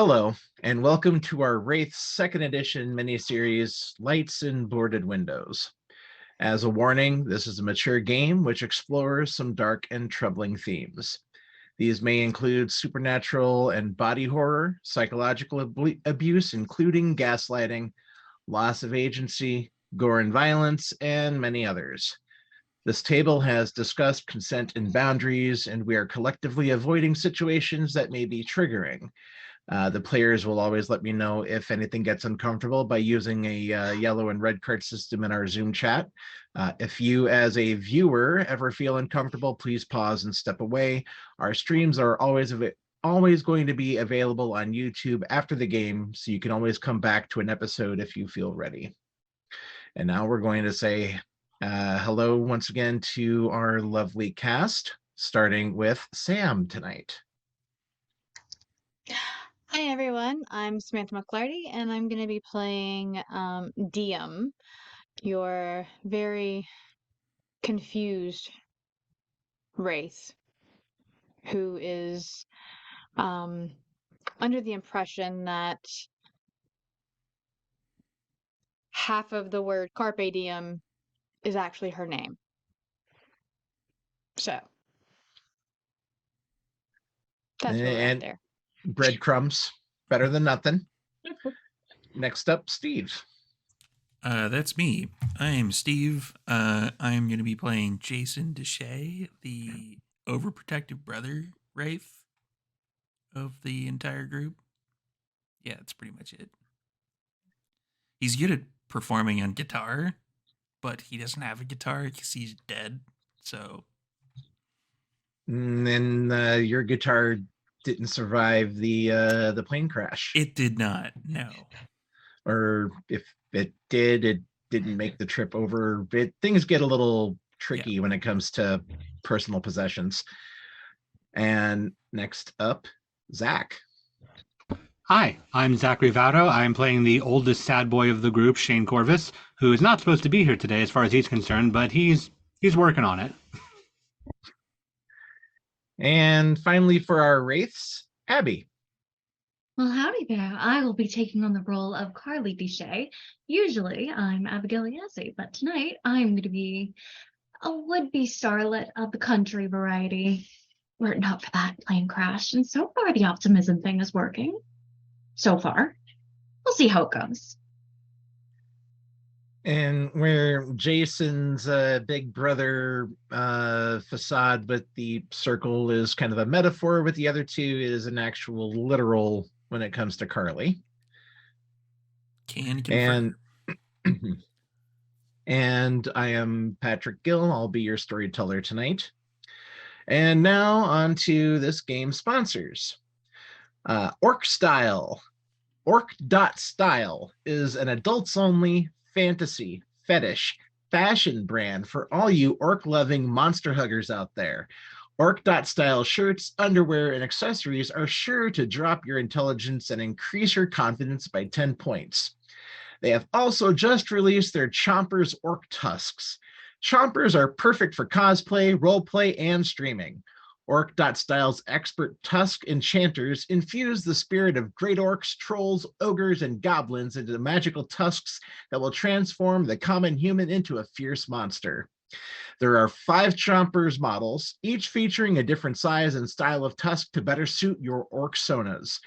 Hello, and welcome to our Wraith 2nd Edition miniseries, Lights in Boarded Windows. As a warning, this is a mature game which explores some dark and troubling themes. These may include supernatural and body horror, psychological abuse, including gaslighting, loss of agency, gore and violence, and many others. This table has discussed consent and boundaries, and we are collectively avoiding situations that may be triggering. The players will always let me know if anything gets uncomfortable by using a yellow and red card system in our Zoom chat. If you as a viewer ever feel uncomfortable, please pause and step away. Our streams are always going to be available on YouTube after the game, so you can always come back to an episode if you feel ready. And now we're going to say hello once again to our lovely cast, starting with Sam tonight. Hi everyone, I'm Samantha McClarty, and I'm going to be playing Diem, your very confused Wraith, who is under the impression that half of the word Carpe Diem is actually her name. So, that's where we're at there. Breadcrumbs, better than nothing. Next up, Steve. That's me. I'm Steve. I'm going to be playing Jason Deshay, the overprotective brother Wraith of the entire group. Yeah, that's pretty much it. He's good at performing on guitar, but he doesn't have a guitar because he's dead. So, And then your guitar didn't survive the plane crash. It did not. No. Or if it did, it didn't make the trip over. Things get a little tricky when it comes to personal possessions. And next up, Zach. Hi, I'm Zach Rivado. I'm playing the oldest sad boy of the group, Shane Corvus, who is not supposed to be here today as far as he's concerned, but he's working on it. And finally, for our Wraiths, Abby. Well, howdy there. I will be taking on the role of Carly Deshay. Usually, I'm Abigail Yassi, but tonight I'm going to be a would-be starlet of the country variety. Were it not for that plane crash, and so far the optimism thing is working. So far. We'll see how it goes. And where Jason's big brother facade with the circle is kind of a metaphor, with the other two is an actual literal when it comes to Carly. Can confirm. And I am Patrick Gill. I'll be your storyteller tonight. And now on to this game's sponsors. Orc Style. Orc.style is an adults-only fantasy, fetish, fashion brand for all you orc-loving monster huggers out there. Orc.style shirts, underwear, and accessories are sure to drop your intelligence and increase your confidence by 10 points. They have also just released their Chompers Orc Tusks. Chompers are perfect for cosplay, roleplay, and streaming. Orc.style's expert tusk enchanters infuse the spirit of great orcs, trolls, ogres, and goblins into magical tusks that will transform the common human into a fierce monster. There are 5 Chompers models, each featuring a different size and style of tusk to better suit your orc sonas.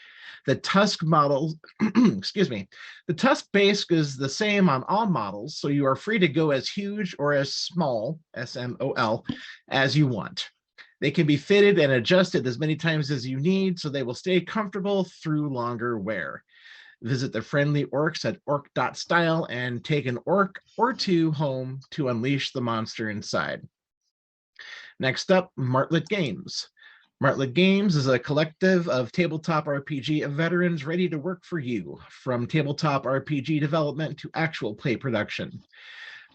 The tusk models, the tusk base is the same on all models, so you are free to go as huge or as small, SMOL, as you want. They can be fitted and adjusted as many times as you need, so they will stay comfortable through longer wear. Visit the friendly orcs at orc.style and take an orc or 2 home to unleash the monster inside. Next up, Martlet Games. Martlet Games is a collective of tabletop RPG veterans ready to work for you, from tabletop RPG development to actual play production.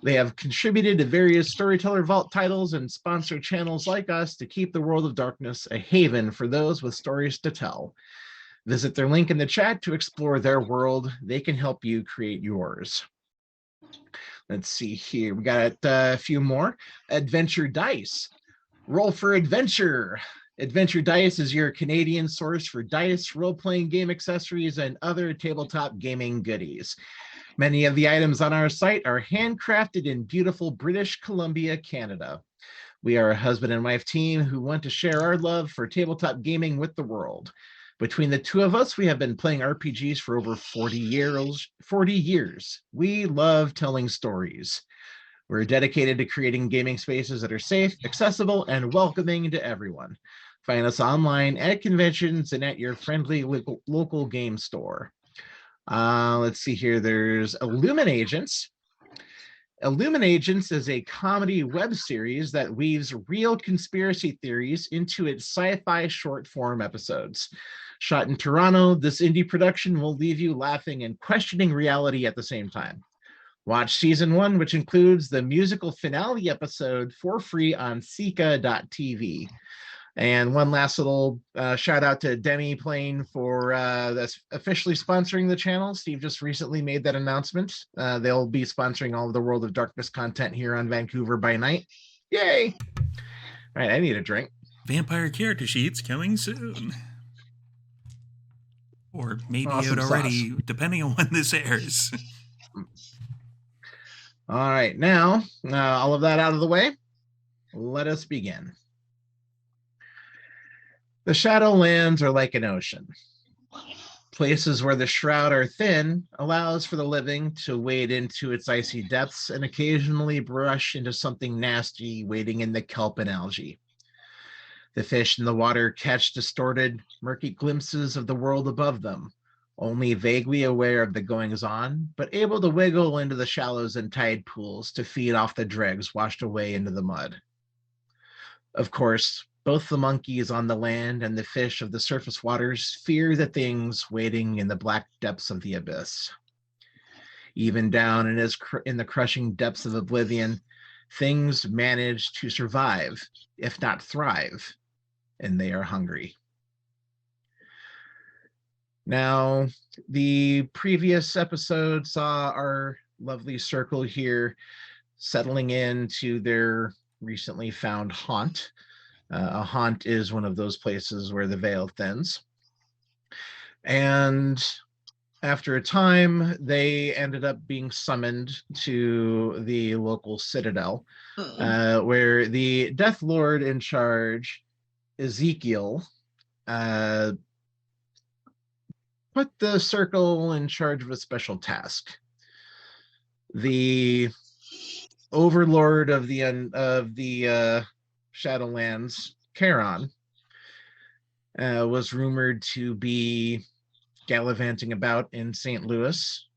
They have contributed to various Storyteller Vault titles and sponsor channels like us to keep the world of darkness a haven for those with stories to tell. Visit their link in the chat to explore their world. They can help you create yours. Let's see here. We got a few more. Adventure Dice. Roll for adventure. Adventure Dice is your Canadian source for dice, role-playing game accessories, and other tabletop gaming goodies. Many of the items on our site are handcrafted in beautiful British Columbia, Canada. We are a husband and wife team who want to share our love for tabletop gaming with the world. Between the two of us, we have been playing RPGs for over 40 years. We love telling stories. We're dedicated to creating gaming spaces that are safe, accessible, and welcoming to everyone. Find us online at conventions and at your friendly local game store. Let's see here. There's Illuminagents. Illuminagents is a comedy web series that weaves real conspiracy theories into its sci-fi short form episodes. Shot in Toronto, this indie production will leave you laughing and questioning reality at the same time. Watch season 1, which includes the musical finale episode, for free on Sika.tv. And one last little shout out to Demiplane for that's officially sponsoring the channel. Steve just recently made that announcement. They'll be sponsoring all of the World of Darkness content here on Vancouver by Night. Yay! All right, I need a drink. Vampire character sheets coming soon. Or maybe Awesome out already, sauce. depending on when this airs. All right, now all of that out of the way, let us begin. The Shadowlands are like an ocean. Places where the shroud are thin allows for the living to wade into its icy depths and occasionally brush into something nasty waiting in the kelp and algae. The fish in the water catch distorted, murky glimpses of the world above them, only vaguely aware of the goings-on, but able to wiggle into the shallows and tide pools to feed off the dregs washed away into the mud. Of course, both the monkeys on the land and the fish of the surface waters fear the things waiting in the black depths of the abyss. Even down in the crushing depths of oblivion, things manage to survive, if not thrive, and they are hungry. Now, the previous episode saw our lovely circle here settling into their recently found haunt. A haunt is one of those places where the veil thins. And after a time, they ended up being summoned to the local citadel, where the Death Lord in charge, Ezekiel, put the circle in charge of a special task. The overlord of the Shadowlands, Charon, was rumored to be gallivanting about in St. Louis,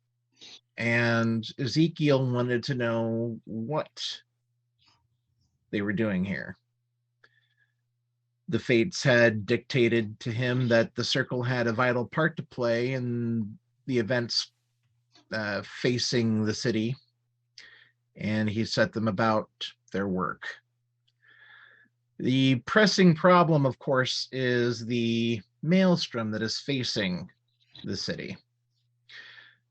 and Ezekiel wanted to know what they were doing here. The fates had dictated to him that the circle had a vital part to play in the events facing the city, and he set them about their work. The pressing problem, of course, is the maelstrom that is facing the city.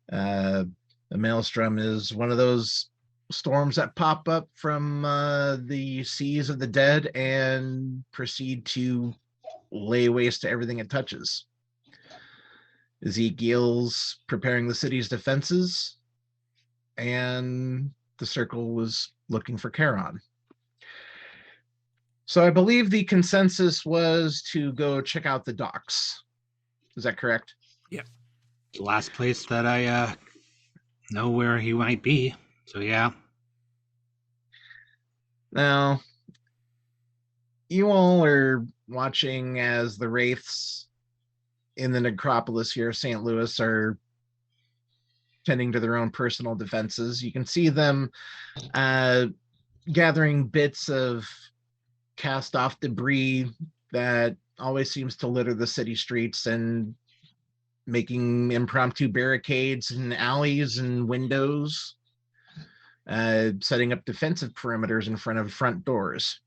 The maelstrom is one of those storms that pop up from the seas of the dead and proceed to lay waste to everything it touches. Ezekiel's preparing the city's defenses, and the circle was looking for Charon. So I believe the consensus was to go check out the docks. Is that correct? Yeah. The last place that I know where he might be. So yeah. Now, you all are watching as the wraiths in the necropolis here, St. Louis, are tending to their own personal defenses. You can see them gathering bits of cast off debris that always seems to litter the city streets and making impromptu barricades in alleys and windows, setting up defensive perimeters in front of front doors.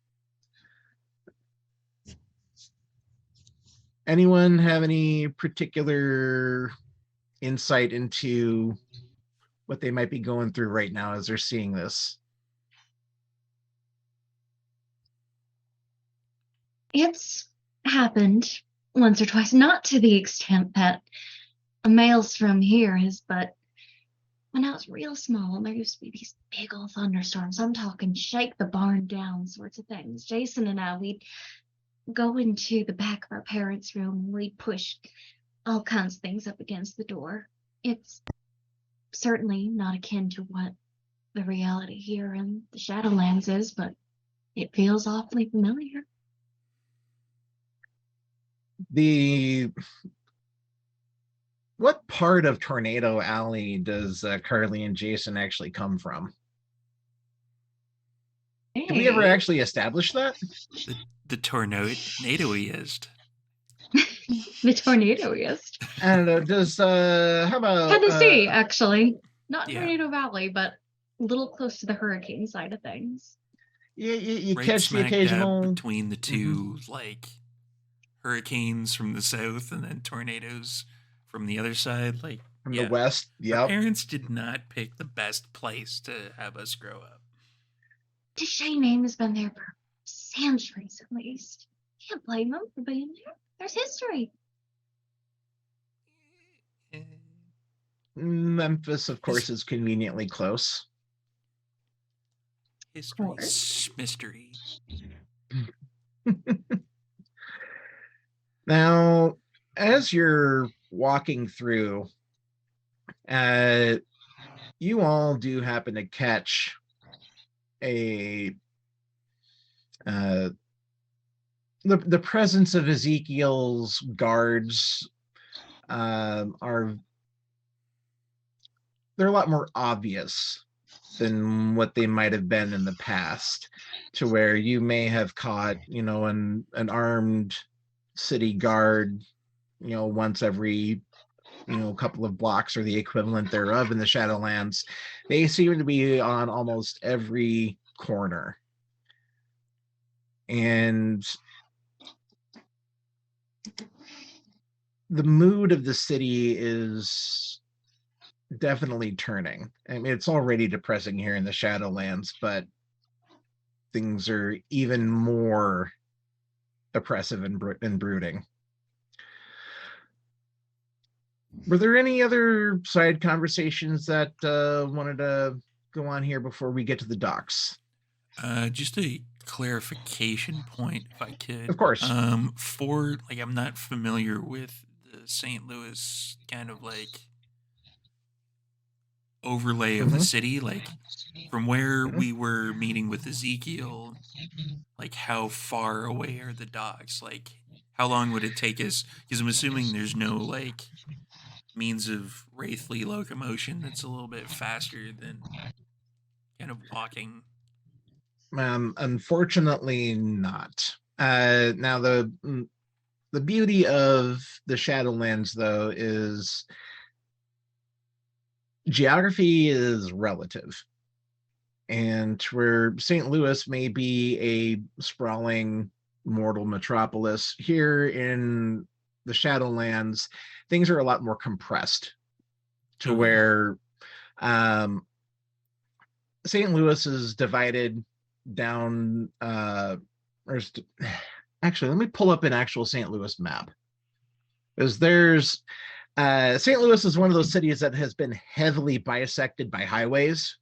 Anyone have any particular insight into what they might be going through right now as they're seeing this? It's happened once or twice, not to the extent that a maelstrom here is, but when I was real small, there used to be these big old thunderstorms. I'm talking shake the barn down sorts of things. Jason and I, we'd go into the back of our parents' room and we'd push all kinds of things up against the door. It's certainly not akin to what the reality here in the Shadowlands is, but it feels awfully familiar. What part of Tornado Alley does Carly and Jason actually come from? Hey. Did we ever actually establish that? The tornadoist. The tornadoist. I don't know. Does how about Tennessee, actually. Not Yeah. Tornado Valley, but a little close to the hurricane side of things. you Right catch the smack dab occasional between the two, like hurricanes from the south and then tornadoes from the other side. Like from yeah. the west? Our Yep. parents did not pick the best place to have us grow up. Deshay name has been there for centuries at least. Can't blame them for being there. There's history. Eh, Memphis, of course, is conveniently close. History, course. mystery. Now, as you're walking through, you all do happen to catch the presence of Ezekiel's guards. They're a lot more obvious than what they might have been in the past, to where you may have caught, an armed city guard, once every, couple of blocks or the equivalent thereof in the Shadowlands. They seem to be on almost every corner. And the mood of the city is definitely turning. I mean, it's already depressing here in the Shadowlands, but things are even more oppressive and brooding. Were there any other side conversations that wanted to go on here before we get to the docks? Just a clarification point, if I could. Of course. I'm not familiar with the St. Louis kind of like overlay of the city. Like from where we were meeting with Ezekiel, like how far away are the docks? Like how long would it take us? Because I'm assuming there's no like means of wraithly locomotion that's a little bit faster than kind of walking. Unfortunately not. Now the beauty of the Shadowlands, though, is geography is relative. And where St. Louis may be a sprawling mortal metropolis, here in the Shadowlands, things are a lot more compressed to where St. Louis is divided down actually, let me pull up an actual St. Louis map, because there's St. Louis is one of those cities that has been heavily bisected by highways,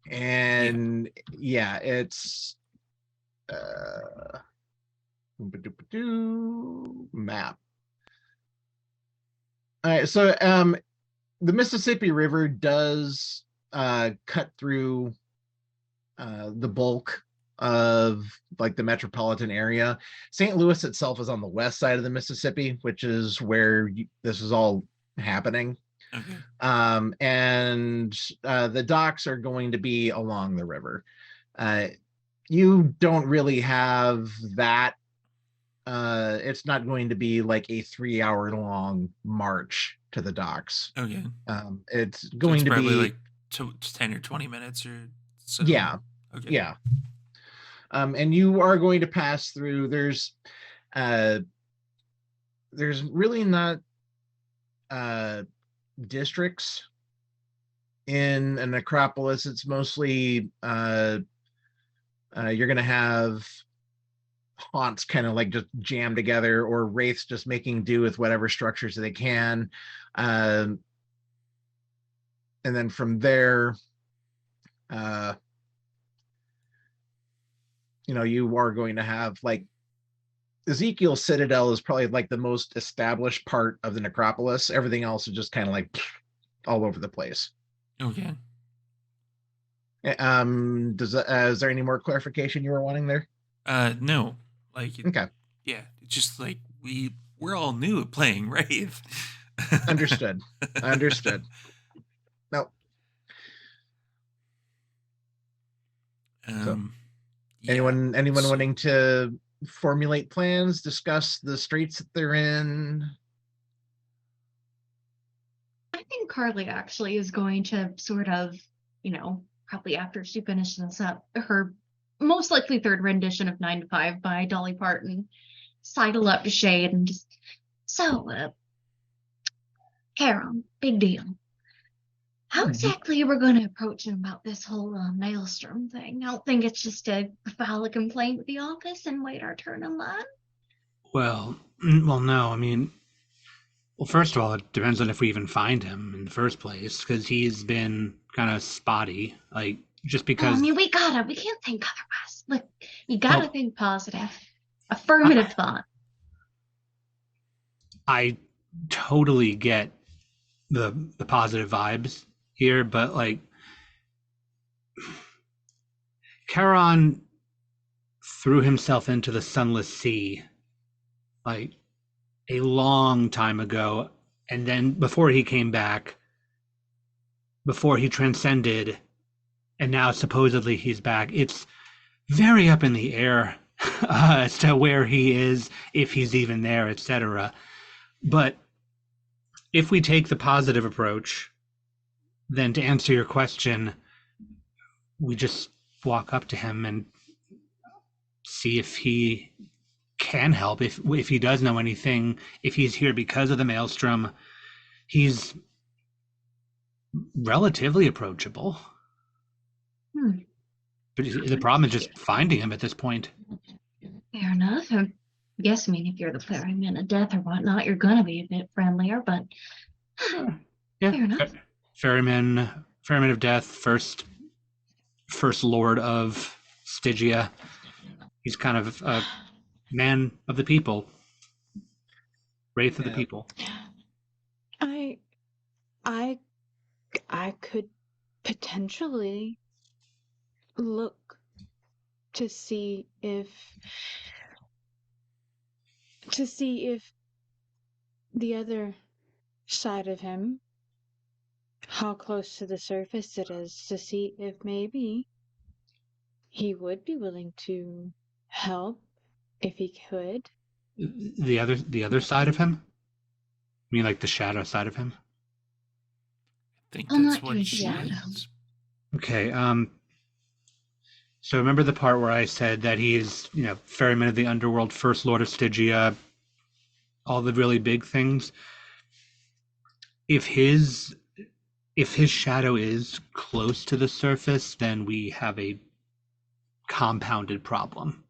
and it's map. All right, so the Mississippi River does cut through the bulk of like the metropolitan area. St. Louis itself is on the west side of the Mississippi, which is where this is all happening. Okay. And the docks are going to be along the river. You don't really have that. It's not going to be like a 3-hour long march to the docks. Okay. It's going to probably be like 10 or 20 minutes or so. Yeah. Okay. Yeah. And you are going to pass through. There's really not districts in an necropolis. It's mostly you're going to have haunts kind of like just jammed together, or wraiths just making do with whatever structures they can. And then from there, you are going to have like Ezekiel Citadel is probably like the most established part of the necropolis. Everything else is just kind of like all over the place. Okay. Is there any more clarification you were wanting there? No. Okay. Yeah, it's just like we're all new at playing Wraith. Understood. No. Anyone wanting to formulate plans, discuss the straits that they're in? I think Carly actually is going to sort of, probably after she finishes up her most likely third rendition of 9 to 5 by Dolly Parton, sidle up to Shade and just, Karen, big deal. How exactly are we going to approach him about this whole maelstrom thing? I don't think it's just to file a complaint with the office and wait our turn in line. Well, no. I mean, first of all, it depends on if we even find him in the first place, because he's been kind of spotty. Like, just because. We can't think otherwise. Look, you gotta think positive. Affirmative thought. I totally get the positive vibes here, but like Charon threw himself into the sunless sea like a long time ago, and then before he came back, before he transcended, and now supposedly he's back. It's very up in the air as to where he is, if he's even there, etc. But if we take the positive approach, then to answer your question, we just walk up to him and see if he can help, if he does know anything, if he's here because of the maelstrom. He's relatively approachable. But the problem is just finding him at this point. Fair enough. Yes, if you're the ferryman of death or whatnot, you're gonna be a bit friendlier, but yeah, fair enough. Ferryman of death, first lord of Stygia. He's kind of a man of the people, wraith of the people. I could potentially look to see if the other side of him, how close to the surface it is, to see if maybe he would be willing to help if he could. The other side of him? You mean like the shadow side of him? I think that's what she shadow. means. Okay, so remember the part where I said that he's, ferryman of the underworld, first lord of Stygia, all the really big things? If his shadow is close to the surface, then we have a compounded problem.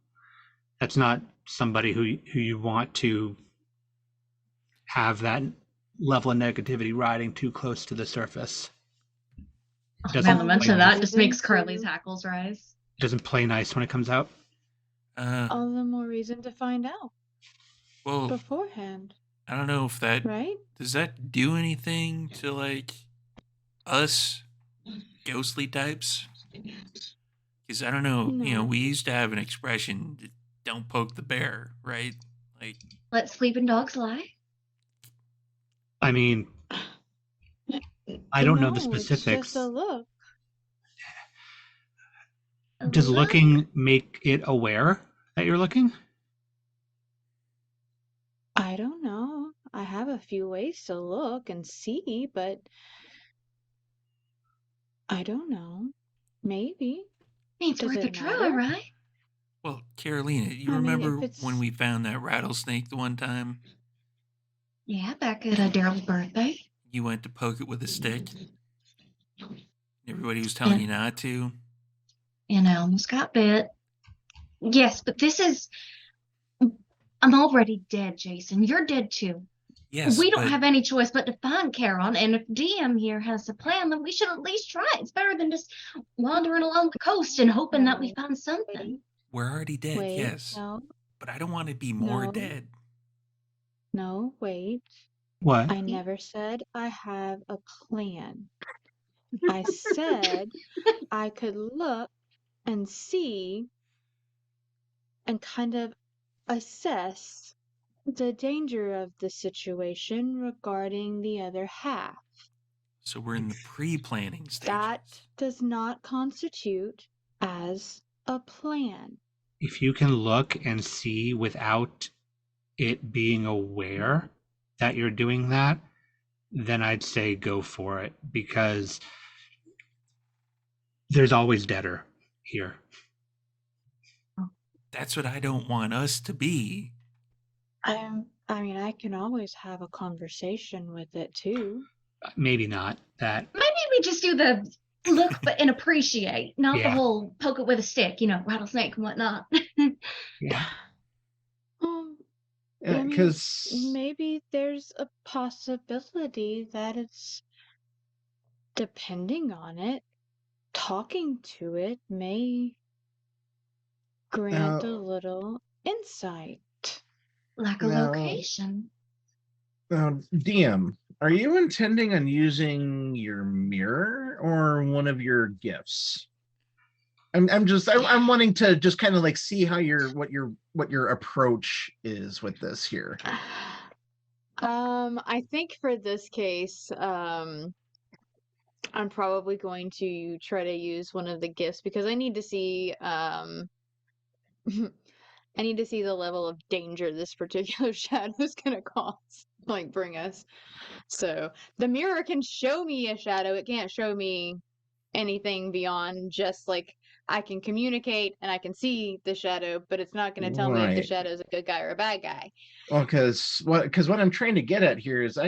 That's not somebody who you want to have that level of negativity riding too close to the surface. The mention of that just makes Carly's hackles rise. Doesn't play nice when it comes out. All the more reason to find out. Well, beforehand. I don't know if that right? Does that do anything to like us ghostly types? Because I don't know, No. we used to have an expression, "Don't poke the bear," right? Like, Let sleeping dogs lie. I mean, I don't know the No, specifics. It's just a look. Does looking make it aware that you're looking? I don't know. I have a few ways to look and see, but I don't know. Maybe. It's Does worth it a try, matter? right? well, Carolina, you I mean, remember if it's- when we found that rattlesnake the one time? Yeah, back at Daryl's birthday. You went to poke it with a stick. Everybody was telling you not to. And I almost got bit. Yes, but this is I'm already dead, Jason. You're dead too. Yes, we don't but have any choice but to find Charon, and if DM here has a plan, then we should at least try. It's better than just wandering along the coast and hoping that we find something. we're already dead, Wait, yes. no, But I don't want to be more No. dead. no, wait. What? I never said I have a plan. I said I could look and see and kind of assess the danger of the situation regarding the other half. So we're in the pre-planning stages. That does not constitute as a plan. If you can look and see without it being aware that you're doing that, then I'd say go for it, because there's always deader here. That's what I don't want us to be. I mean, I can always have a conversation with it too. Maybe not that. Maybe we just do the look but and appreciate, not the Yeah. whole poke it with a stick, rattlesnake and whatnot. Yeah. I mean, Because maybe there's a possibility that it's, depending on it, talking to it may grant a little insight. Like a No. location. DM, are you intending on using your mirror or one of your gifts? I'm wanting to just kind of like see how what your approach is with this here. I think for this case, I'm probably going to try to use one of the gifts because I need to see I need to see the level of danger this particular shadow is gonna cause, bring us. So the mirror can show me a shadow. It can't show me anything beyond just I can communicate and I can see the shadow, but it's not going to tell me if the Right. shadow is a good guy or a bad guy. Well, because what I'm trying to get at here is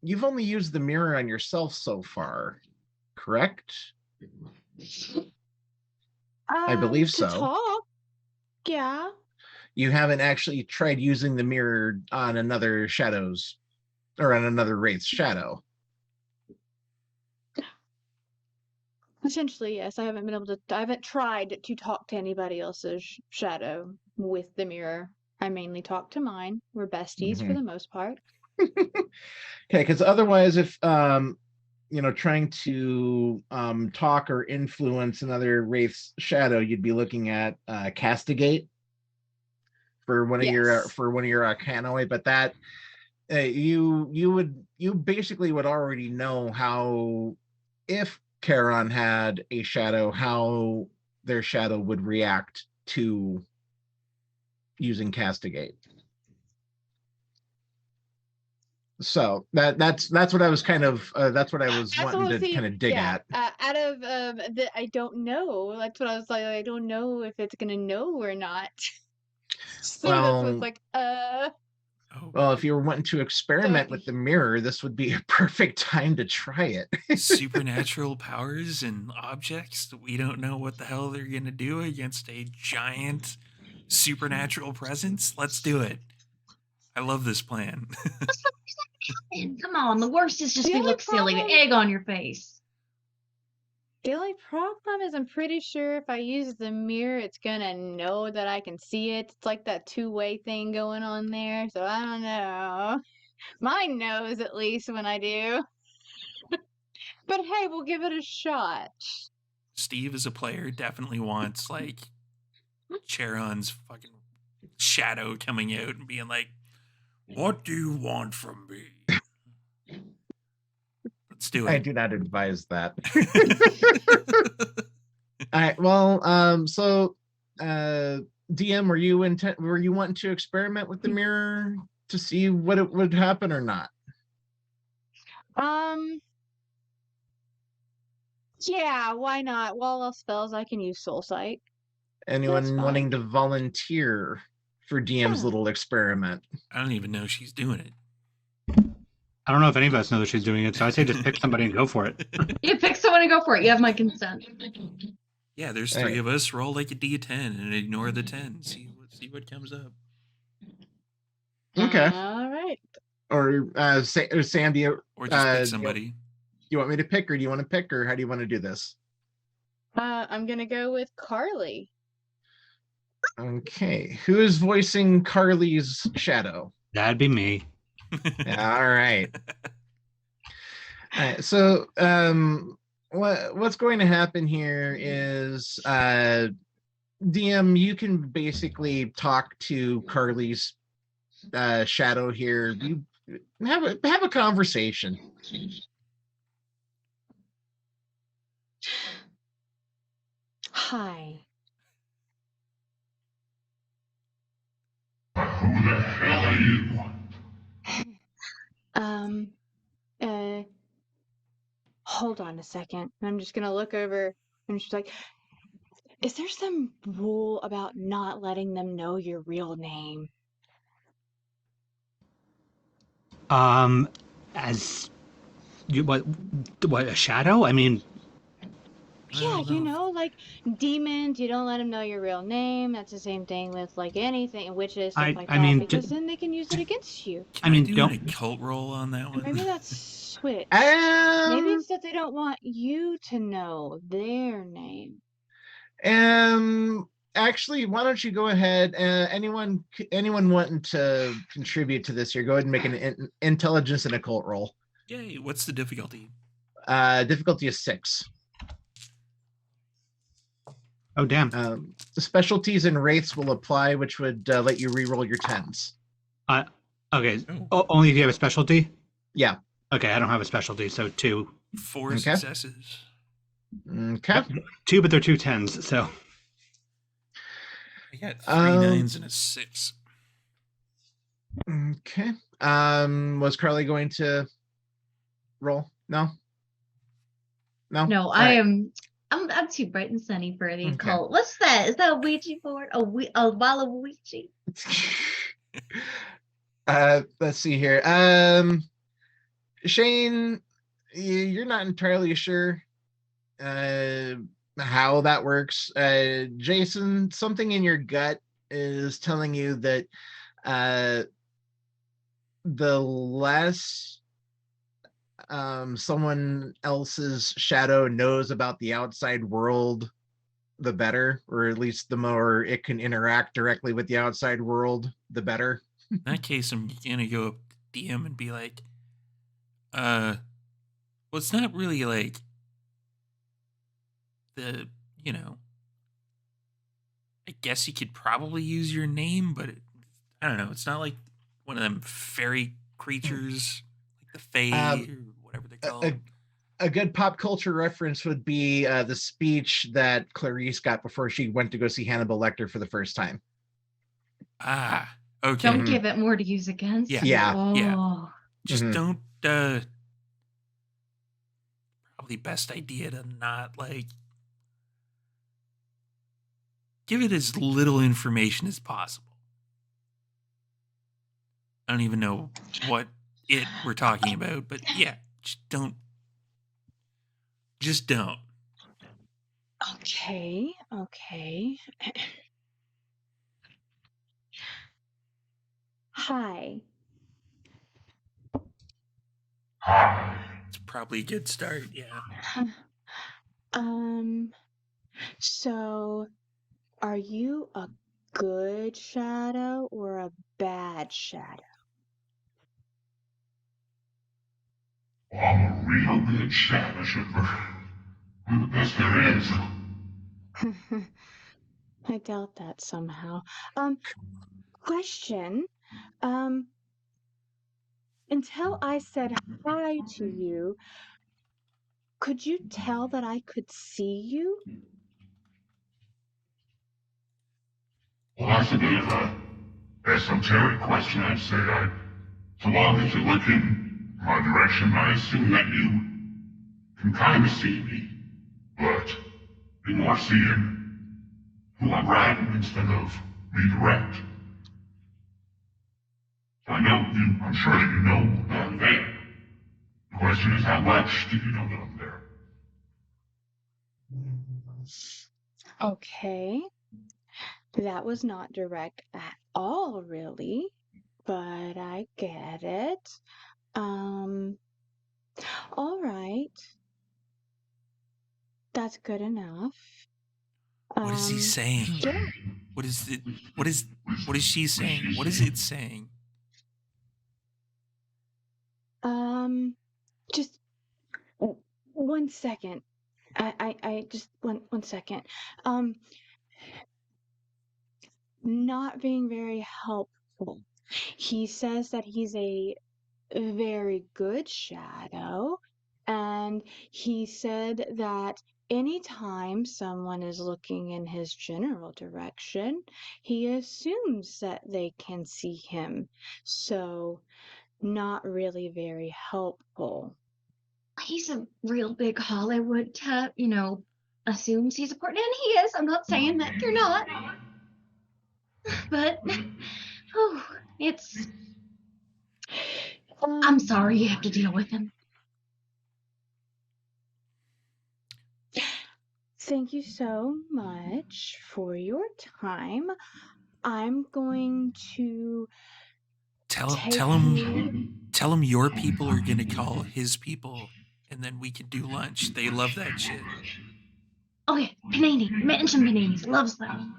you've only used the mirror on yourself so far, correct? I believe To so. talk, yeah. You haven't actually tried using the mirror on another shadow's or on another wraith's shadow. Essentially, yes. I haven't tried to talk to anybody else's shadow with the mirror. I mainly talk to mine. We're besties for the most part. Okay, because otherwise, if trying to talk or influence another wraith's shadow, you'd be looking at castigate for one of your arcanoi, but that you basically would already know how, if Charon had a shadow, how their shadow would react to using castigate. So that's what I was kind of that's what I was wanting to kind of dig at. Out of I don't know. That's what I was like. I don't know if it's gonna know or not. So Well, that's what's well, if you were wanting to experiment with the mirror, this would be a perfect time to try it. Supernatural powers and objects, we don't know what the hell they're going to do against a giant supernatural presence. Let's do it. I love this plan. Come on, the worst is just The we only look silly, the problem- egg on your face. The only problem is I'm pretty sure if I use the mirror, it's gonna know that I can see it. It's like that two-way thing going on there. So I don't know. Mine knows at least when I do. But hey, we'll give it a shot. Steve, as a player, definitely wants like Charon's fucking shadow coming out and being like, "What do you want from me?" Let's do it. I do not advise that. All right. Well, so DM, were you wanting to experiment with the mirror to see what it would happen or not? Yeah, why not? Wall of spells, I can use Soul Sight. Anyone wanting to volunteer for DM's little experiment? I don't even know she's doing it. I don't know if any of us know that she's doing it, so I say just pick somebody and go for it. You pick someone and go for it. You have my consent. Yeah, there's three of us. Roll like a D10 and ignore the 10. See what comes up. Okay. All right. Or Sam, do you, Or just pick do somebody. you want me to pick, or do you want to pick, or how do you want to do this? I'm gonna go with Carly. Okay. Who is voicing Carly's shadow? That'd be me. All right. All right. So, what's going to happen here is, DM, you can basically talk to Carly's shadow here. You have a conversation. Hi. Who the hell are you? Hold on a second. I'm just gonna look over and she's like, is there some rule about not letting them know your real name? As you what a shadow? I mean, Yeah, I don't know. like demons, you don't let them know your real name. That's the same thing with like anything, witches, stuff like I that, mean, because then they can use it against you. Can I mean, do don't- an occult roll on that one? Maybe that's switch. Maybe Um, it's that they don't want you to know their name. actually, why don't you go ahead? Anyone wanting to contribute to this here, go ahead and make an intelligence and occult roll. Yay! What's the difficulty? Difficulty is 6. oh damn. The specialties and wraiths will apply, which would let you re-roll your 10s. Okay. Oh. Only if you have a specialty? Yeah. Okay, I don't have a specialty, so 2. 4 Okay. successes. Okay. 2, but they're 2 10s, so. I got 3 9s and a 6. Okay. Was Carly going to roll? No. No, All I right. am. I'm too bright and sunny for the Okay. occult. What's that? Is that a Ouija board? A Waluigi? Let's see here. Shane, you're not entirely sure how that works. Jason, something in your gut is telling you that the less someone else's shadow knows about the outside world, the better, or at least the more it can interact directly with the outside world, the better. In that case, I'm gonna go up to DM and be like, well, it's not really like the, I guess you could probably use your name, but I don't know. It's not like one of them fairy creatures, like the fae or whatever they call them. A good pop culture reference would be the speech that Clarice got before she went to go see Hannibal Lecter for the first time. Ah, okay. Don't give it more to use against. Yeah. you. Yeah. Oh. Yeah. Just Mhm. don't, probably best idea to not, like, give it as little information as possible. I don't even know what we're talking about, but yeah, just don't. Just don't. Okay. Hi. Hi. It's probably a good start, yeah. So are you a good shadow or a bad shadow? I'm a real good shadow shipper. I'm the best there is. I doubt that somehow. Question. Until I said hi to you, could you tell that I could see you? Well, that's a bit of a esoteric question, I'd say. So long as you look in my direction, I assume that you can kind of see me. But be more seeing who I'm riding instead of redirect. I'm sure that you know that I'm there. The question is, how much do you know that I'm there? Okay. That was not direct at all, really, but I get it. Um, all right. That's good enough. What is he saying? Yeah. What is it? What is she saying? What is it saying? Just 1 second. I just 1 second. Not being very helpful. He says that he's a very good shadow, and he said that anytime someone is looking in his general direction, he assumes that they can see him. So, not really very helpful. He's a real big Hollywood type, assumes he's important, and he is. I'm not saying that you're not. But, I'm sorry you have to deal with him. Thank you so much for your time. I'm going to Tell you. him your people are gonna call his people, and then we can do lunch. They love that shit. Oh yeah, panini. Mention paninis. Loves them.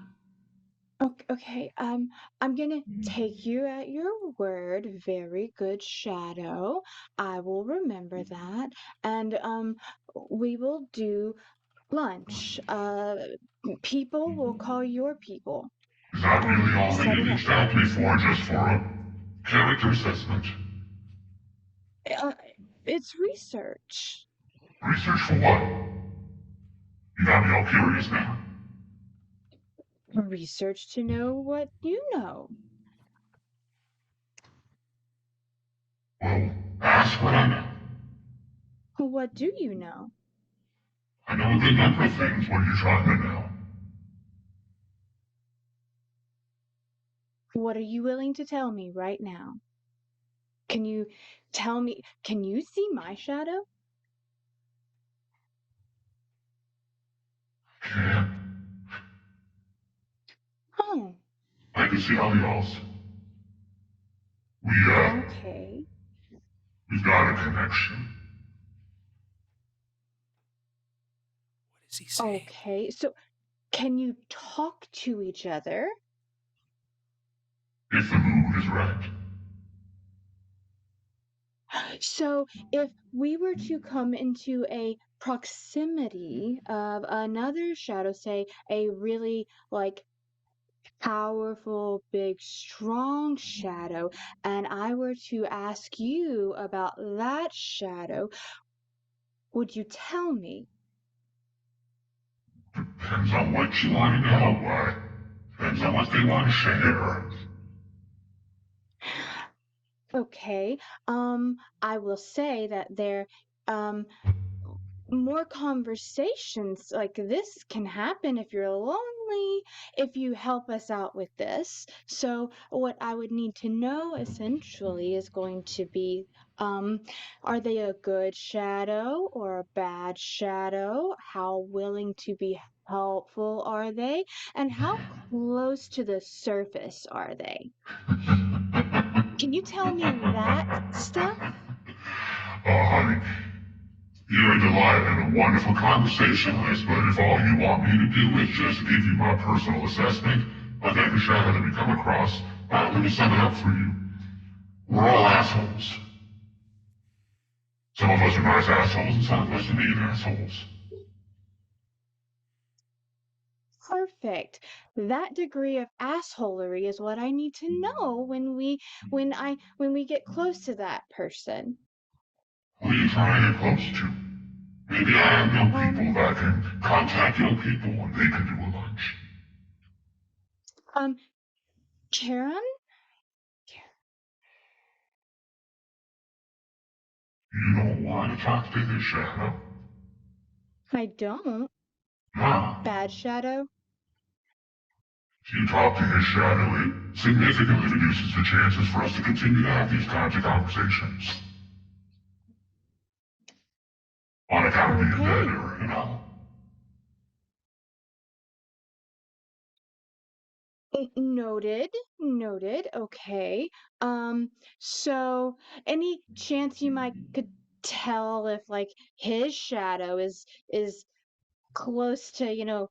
Okay, I'm gonna take you at your word. Very good, Shadow. I will remember that. And we will do lunch. People will call your people. Is that really all that Set you it up. reached out to me for, just for a character assessment? It's research. Research for what? You got me all curious now. Research to know what you know. Well, ask what I know. What do you know? I know a good number of things. What are you trying to know? What are you willing to tell me right now? Can you tell me? Can you see my shadow? Can't. Oh, I can see all y'all's. okay. We've got a connection. What is he saying? Okay, so can you talk to each other? If the mood is right. So if we were to come into a proximity of another shadow, say a really like powerful, big, strong shadow, and I were to ask you about that shadow, would you tell me? Depends on what you want to know, why? Depends on what they want to share. Okay, I will say that there, um, more conversations like this can happen if you're lonely, if you help us out with this. So, what I would need to know essentially is going to be are they a good shadow or a bad shadow? How willing to be helpful are they? And how close to the surface are they? Can you tell me that stuff? Oh, honey, you're a delight and a wonderful conversationalist, but if all you want me to do is just give you my personal assessment of every shadow that we come across, let me sum it up for you. We're all assholes. Some of us are nice assholes, and some of us are mean assholes. Perfect. That degree of assholery is what I need to know when we get close to that person. Who are you trying to get close to? Maybe I know people that can contact your people and they can do a lunch. Karen? You don't want to talk to his shadow? I don't. No. Bad shadow? If you talk to his shadow, it significantly reduces the chances for us to continue to have these kinds of conversations. On account of being Okay. better, you know? Noted. Noted. Okay. So any chance you might could tell if like his shadow is close to,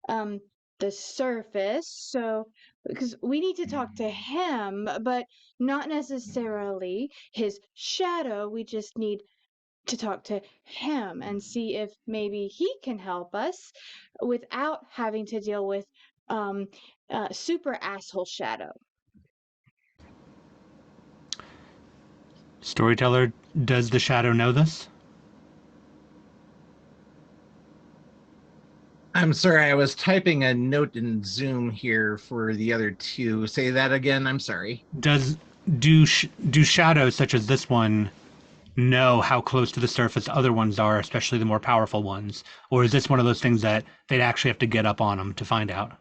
um the surface. So because we need to talk to him, but not necessarily his shadow. We just need to talk to him and see if maybe he can help us without having to deal with um super asshole shadow. Storyteller, does the shadow know this? I'm sorry, I was typing a note in Zoom here for the other two. Say that again. I'm sorry. Do shadows such as this one know how close to the surface other ones are, especially the more powerful ones? Or is this one of those things that they'd actually have to get up on them to find out?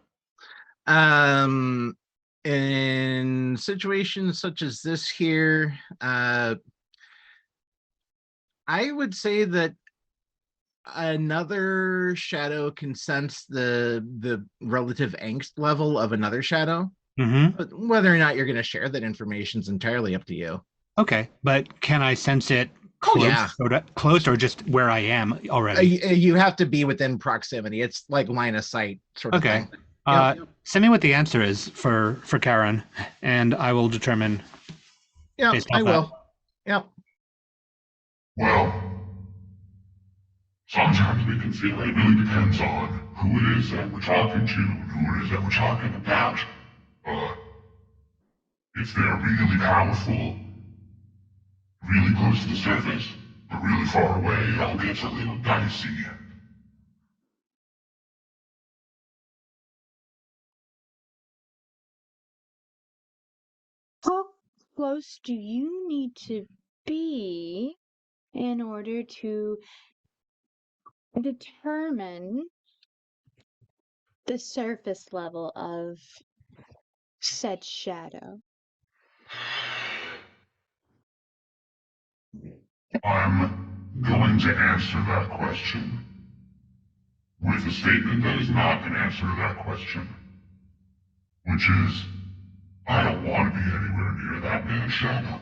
In situations such as this here, I would say that another shadow can sense the relative angst level of another shadow. Mm-hmm. But whether or not you're going to share that information is entirely up to you. Okay, but can I sense it Oh, close, yeah. close or just where I am already? You have to be within proximity. It's like line of sight sort of Okay. thing. Yep. Send me what the answer is for Karen, and I will determine. Yeah, based off I that. will. Yep. Well, sometimes we can feel it really depends on who it is that we're talking to and who it is that we're talking about. If they're really powerful, really close to the surface, but really far away, it all gets a little dicey. How close do you need to be in order to determine the surface level of said shadow? I'm going to answer that question with a statement that is not an answer to that question, which is, I don't want to be anywhere near that man's shadow.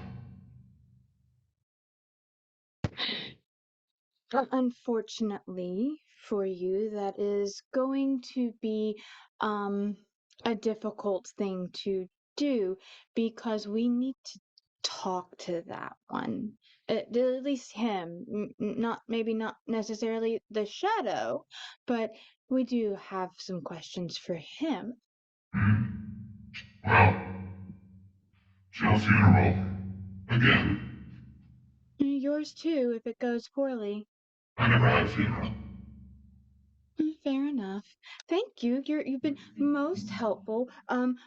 Unfortunately for you, that is going to be a difficult thing to do because we need to talk to that one. At least him, not maybe not necessarily the shadow, but we do have some questions for him. Well, it's your funeral. Again. Yours too, if it goes poorly. I never had a funeral. Fair enough. Thank you. You've been most helpful.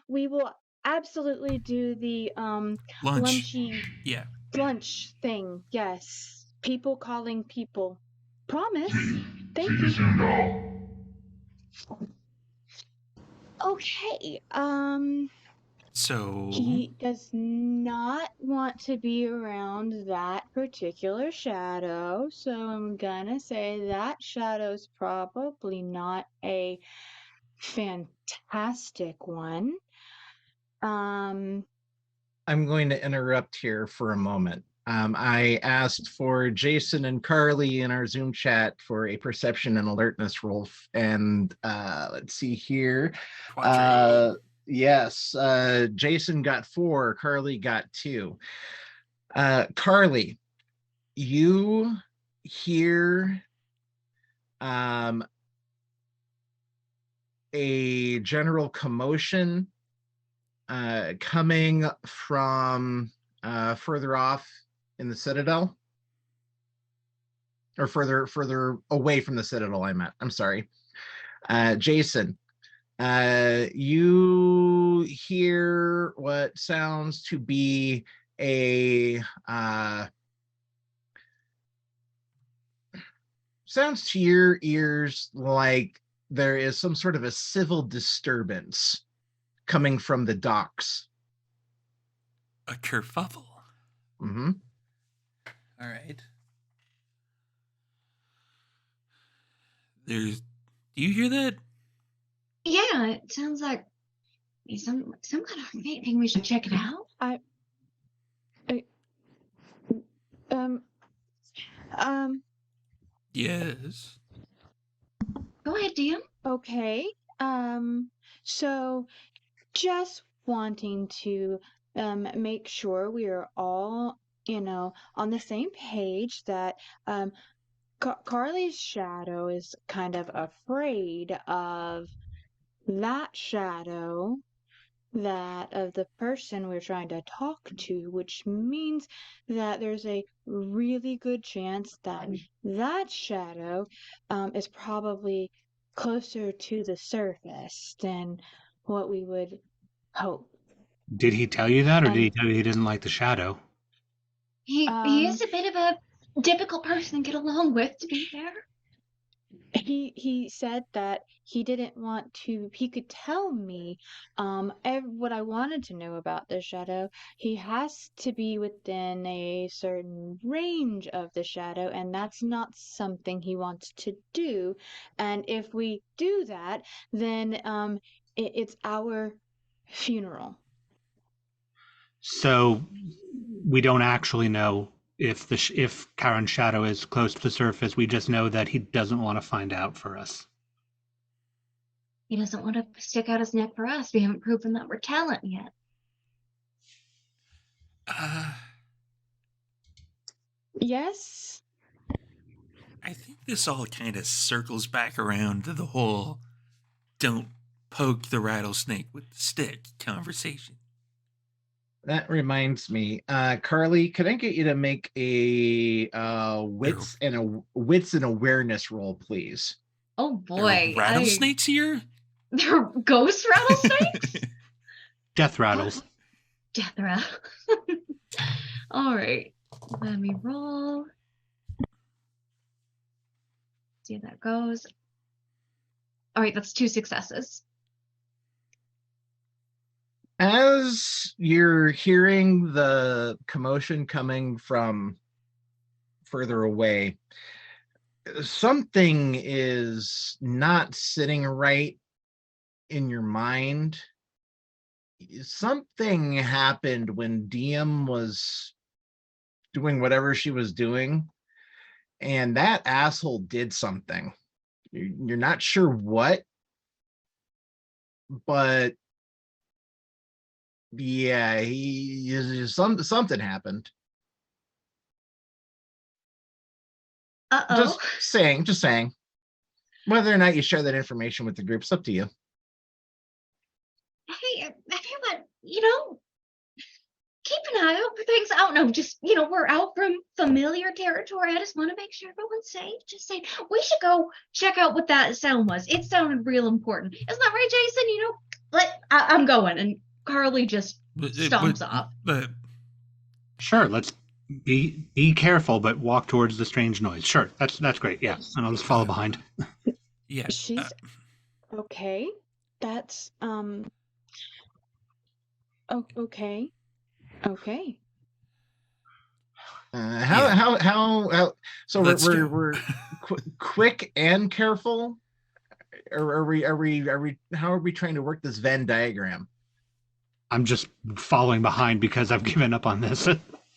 We will absolutely do the Lunch. lunchy Yeah. lunch thing. Yes. People calling people. Promise. See Thank you you. soon, doll. Okay. So He does not want to be around that particular shadow, so I'm gonna say that shadow's probably not a fantastic one. I'm going to interrupt here for a moment. I asked for Jason and Carly in our Zoom chat for a perception and alertness roll, and let's see here. Yes, Jason got 4, Carly got 2. Carly, you hear a general commotion coming from further off in the Citadel, or further away from the Citadel. I'm sorry. Jason, you hear what sounds to be sounds to your ears like there is some sort of a civil disturbance coming from the docks. a kerfuffle. Mm-hmm. All right. Do you hear that? Yeah, it sounds like Some kind of thing. We should check it out. Yes. Go ahead, DM. Okay. So just wanting to make sure we are all, on the same page that Carly's shadow is kind of afraid of that shadow, that of the person we're trying to talk to, which means that there's a really good chance that that shadow is probably closer to the surface than what we would hope. Did he tell you that, or did And he tell you he didn't like the shadow? He is a bit of a difficult person to get along with, to be fair. he said that he didn't want to, he could tell me what I wanted to know about the shadow. He has to be within a certain range of the shadow, and that's not something he wants to do. And if we do that, then it's our funeral. So we don't actually know if Karen's shadow is close to the surface. We just know that he doesn't want to find out for us. He doesn't want to stick out his neck for us. We haven't proven that we're talent yet. Yes? I think this all kind of circles back around to the whole don't poke the rattlesnake with the stick conversation. That reminds me, Carly, could I get you to make a wits and awareness roll, please? Oh boy. There are rattlesnakes here? There are ghost rattlesnakes? Death rattles. Death rattle. All right. Let me roll. See how that goes. All right, that's 2 successes. As you're hearing the commotion coming from further away, something is not sitting right in your mind. Something happened when DM was doing whatever she was doing, and that asshole did something. You're not sure what, but yeah, something happened. Uh-oh. Just saying. Whether or not you share that information with the group, it's up to you. Hey, everyone, keep an eye out for things. I don't know, just, we're out from familiar territory. I just want to make sure everyone's safe. Just saying, we should go check out what that sound was. It sounded real important. Isn't that right, Jason? I'm going. And Carly just stomps off. Sure, let's be careful, but walk towards the strange noise. Sure, that's great. Yeah, and I'll just follow behind. Yeah. She's okay. That's okay. Okay. How so Let's we're quick and careful, or are we how are we trying to work this Venn diagram? I'm just following behind because I've given up on this.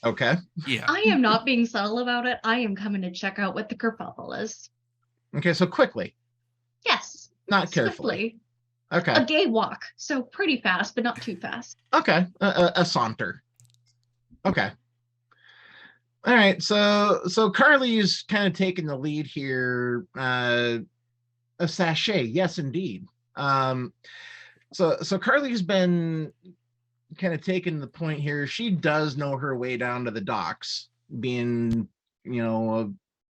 Okay. Yeah. I am not being subtle about it. I am coming to check out what the kerfuffle is. Okay, so quickly. Yes. Not Swiftly. Carefully. Okay. A gay walk, so pretty fast, but not too fast. Okay, a saunter. Okay. All right, so Carly's kind of taking the lead here. A sachet, yes, indeed. So Carly's been kind of taking the point here. She does know her way down to the docks, being a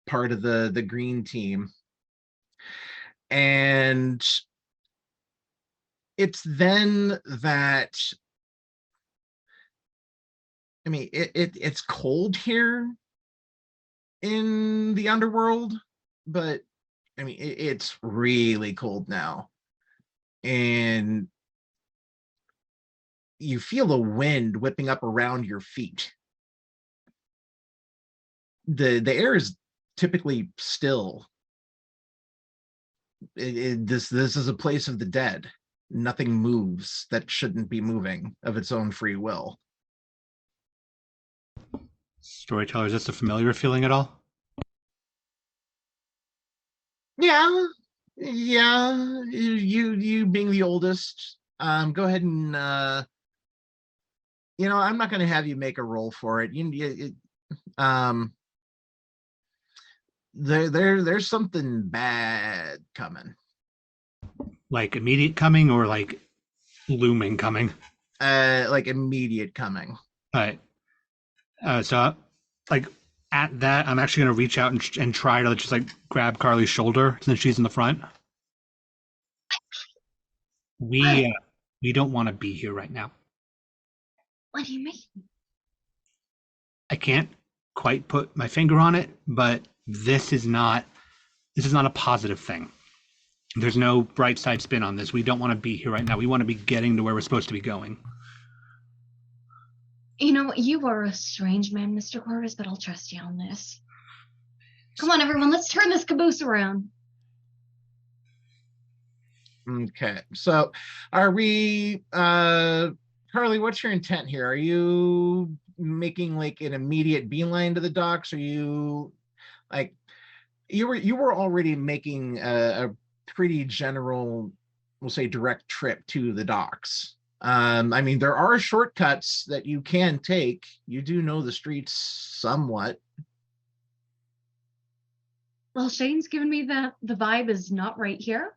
part of the green team, and it's then that, I mean, it's cold here in the underworld, but I mean, it's really cold now. And you feel the wind whipping up around your feet. The air is typically still. This is a place of the dead. nothing moves that shouldn't be moving of its own free will. Storyteller, is this a familiar feeling at all? Yeah, yeah. You being the oldest, go ahead and I'm not going to have you make a roll for it. There's something bad coming. Like immediate coming or like looming coming? Like immediate coming. All right. So, like at that, I'm actually going to reach out and try to just like grab Carly's shoulder since she's in the front. We don't want to be here right now. What do you mean? I can't quite put my finger on it, but this is not a positive thing. There's no bright side spin on this. We don't want to be here right now. We want to be getting to where we're supposed to be going. You know, you are a strange man, Mr. Corvus, but I'll trust you on this. Come on, everyone, let's turn this caboose around. Okay, so are we, Carly, what's your intent here? Are you making like an immediate beeline to the docks? Are you like, you were already making a pretty general, we'll say, direct trip to the docks. I mean, there are shortcuts that you can take. You do know the streets somewhat. Well, Shane's given me that the vibe is not right here.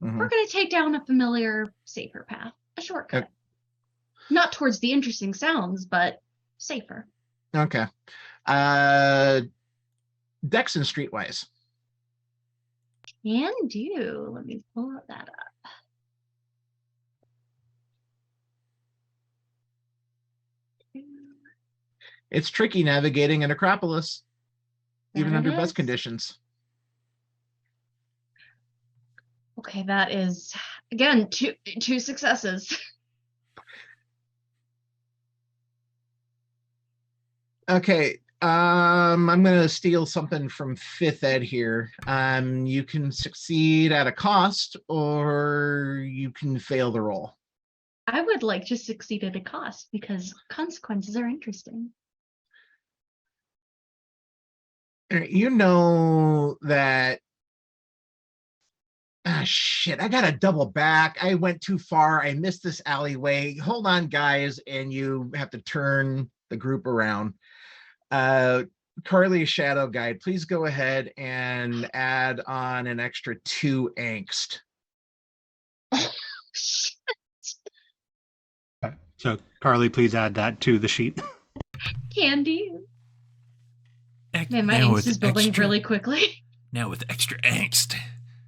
Mm-hmm. We're going to take down a familiar, safer path, a shortcut. Okay. Not towards the interesting sounds, but safer. Okay. Dex and Streetwise. Can do. Let me pull that up. It's tricky navigating an Acropolis, even under best conditions. Okay, that is, again, two successes. Okay, I'm going to steal something from 5th Ed here. You can succeed at a cost, or you can fail the roll. I would like to succeed at a cost, because consequences are interesting. You know that, shit, I gotta double back. I went too far. I missed this alleyway. Hold on, guys, and you have to turn the group around. Carly Shadow Guide, please go ahead and add on an extra 2 angst. So Carly, please add that to the sheet. Candy. Man, my angst is building really quickly. Now with extra angst.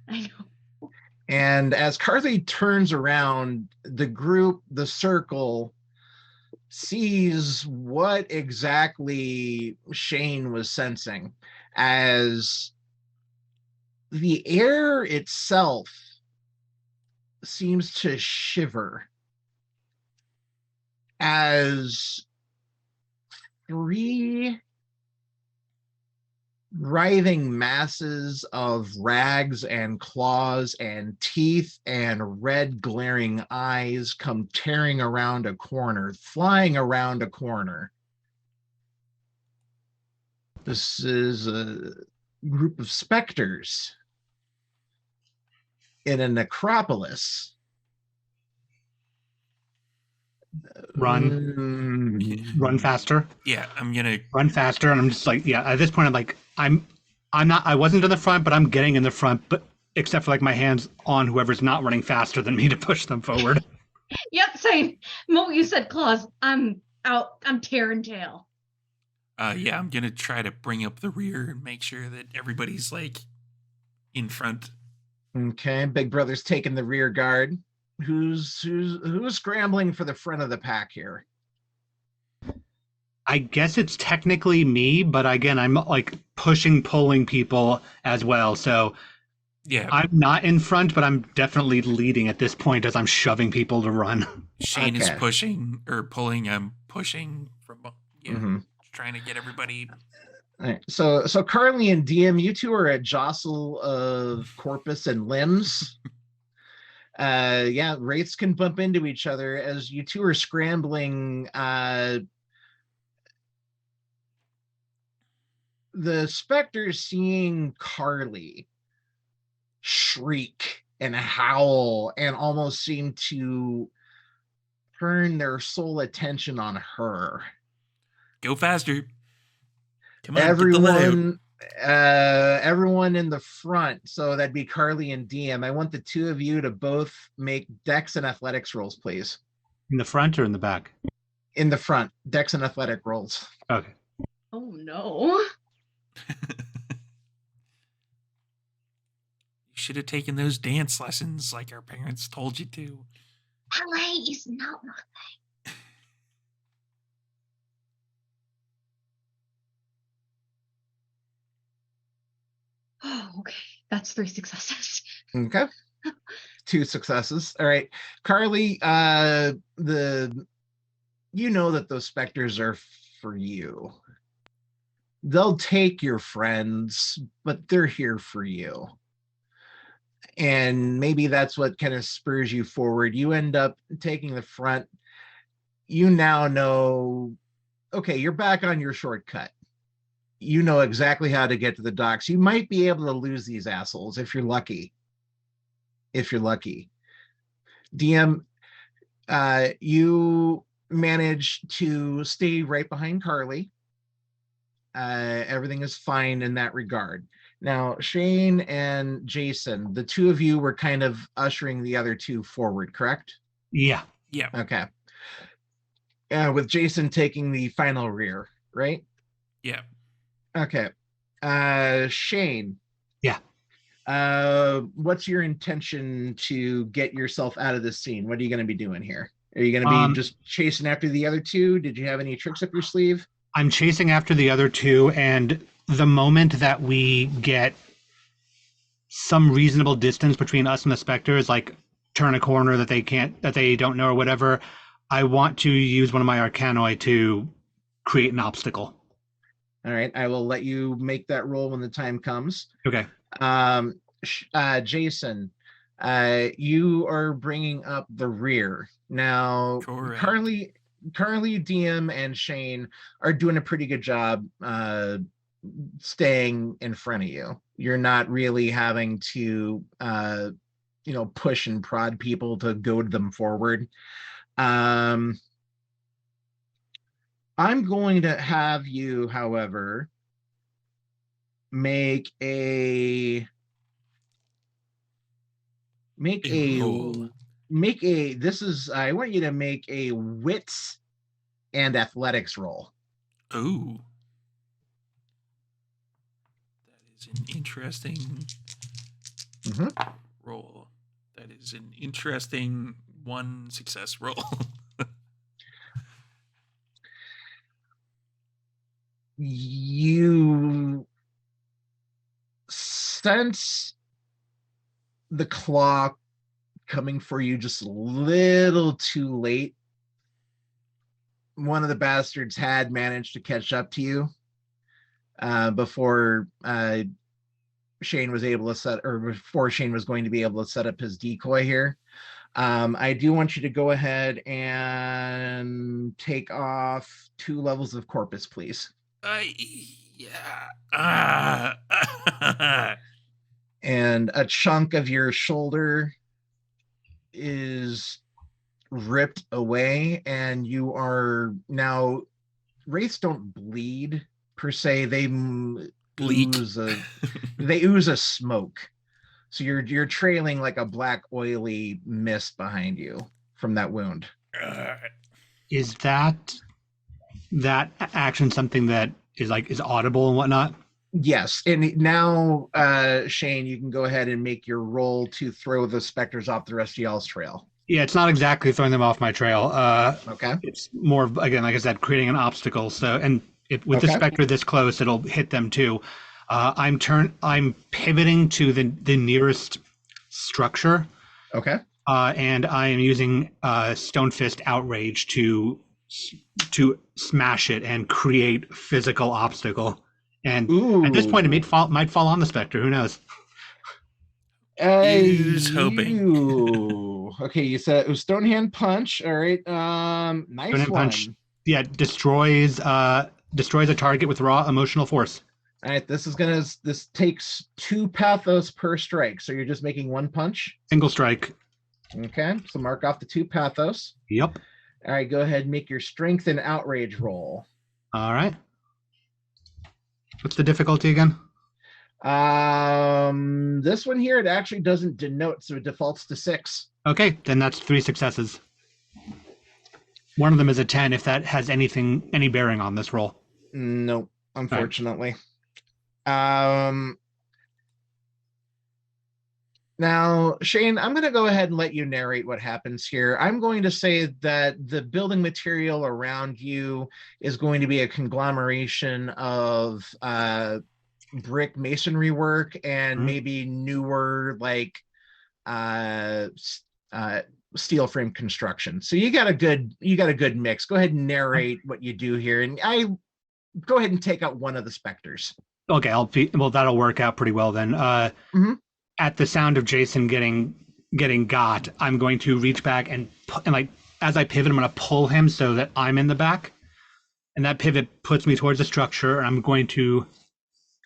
I know. And as Carly turns around, the group, the circle, sees what exactly Shane was sensing, as the air itself seems to shiver as 3 writhing masses of rags and claws and teeth and red glaring eyes come tearing around a corner, flying around a corner. This is a group of specters in a necropolis. Run faster. Yeah, I'm gonna run faster, and I'm just like, yeah. At this point, I'm like, I'm not. I wasn't in the front, but I'm getting in the front. But except for like my hands on whoever's not running faster than me to push them forward. Yep, same. Mo, you said claws. I'm out. I'm tearing tail. Yeah, I'm gonna try to bring up the rear and make sure that everybody's like in front. Okay, Big Brother's taking the rear guard. Who's scrambling for the front of the pack here? I guess it's technically me, but again, I'm like pulling people as well. So yeah, I'm not in front, but I'm definitely leading at this point as I'm shoving people to run. Shane is pushing or pulling. I'm pushing from trying to get everybody. All right. So Carly and DM, you two are a jostle of corpus and limbs. Yeah, wraiths can bump into each other as you two are scrambling. The specters, seeing Carly shriek and howl and almost seem to turn their sole attention on her. Go faster. Come on, get the let out. Everyone in the front, so that'd be Carly and DM. I want the two of you to both make Dex and Athletics rolls, please. In the front or in the back? In the front, Dex and Athletic rolls. Okay. Oh no. You should have taken those dance lessons like our parents told you to. Ballet is not my thing. Oh, okay. That's 3 successes. Okay. 2 successes. All right. Carly, you know that those specters are for you. They'll take your friends, but they're here for you. And maybe that's what kind of spurs you forward. You end up taking the front. You now know, okay, you're back on your shortcut. You know exactly how to get to the docks. You might be able to lose these assholes if you're lucky. DM, you manage to stay right behind Carly. Everything is fine in that regard. Now, Shane and Jason, the two of you were kind of ushering the other two forward, correct? Yeah. Yeah. Okay. With Jason taking the final rear, right? Yeah. Okay. Shane. Yeah. What's your intention to get yourself out of this scene? What are you going to be doing here? Are you going to be just chasing after the other two? Did you have any tricks up your sleeve? I'm chasing after the other two, and the moment that we get some reasonable distance between us and the specters, like turn a corner that they don't know or whatever, I want to use one of my arcanoi to create an obstacle. All right, I will let you make that roll when the time comes. Okay. Jason, you are bringing up the rear. Now, Correct. Carly, DM, and Shane are doing a pretty good job staying in front of you. You're not really having to, push and prod people to goad them forward. I'm going to have you, however, I want you to make a wits and athletics roll. Ooh. That is an interesting roll. That is an interesting 1 success roll. You sense the clock coming for you just a little too late. One of the bastards had managed to catch up to you before Shane was able to before Shane was going to be able to set up his decoy here. I do want you to go ahead and take off 2 levels of corpus, please. Yeah. And a chunk of your shoulder is ripped away, and you are now. Wraiths don't bleed per se; they ooze a smoke. So you're trailing like a black oily mist behind you from that wound. Is that action something that is audible and whatnot? Yes, and now, Shane, you can go ahead and make your roll to throw the specters off the rest of y'all's trail. Yeah, it's not exactly throwing them off my trail. Okay. It's more of, again, like I said, creating an obstacle. So, and with the specter this close, it'll hit them too. I'm pivoting to the nearest structure. Okay. And I am using Stone Fist Outrage to smash it and create physical obstacle. And at this point, it might fall on the specter. Who knows? Who's hoping? Okay, you said it was Stone Hand Punch. All right. Nice Stone Hand one. Punch. Yeah, destroys a target with raw emotional force. All right, this takes 2 pathos per strike, so you're just making 1 punch. Single strike. Okay, so mark off the 2 pathos. Yep. All right, go ahead and make your strength and outrage roll. All right. What's the difficulty again? This one here, it actually doesn't denote, so it defaults to 6. Okay, then that's 3 successes. One of them is a 10 if that has any bearing on this roll. Nope, unfortunately. Now, Shane, I'm going to go ahead and let you narrate what happens here. I'm going to say that the building material around you is going to be a conglomeration of brick masonry work and maybe newer like steel frame construction. So you got a good mix. Go ahead and narrate what you do here, and I go ahead and take out one of the specters. Okay, that'll work out pretty well then. At the sound of Jason getting got, I'm going to reach back and like as I pivot, I'm going to pull him so that I'm in the back, and that pivot puts me towards the structure. And I'm going to,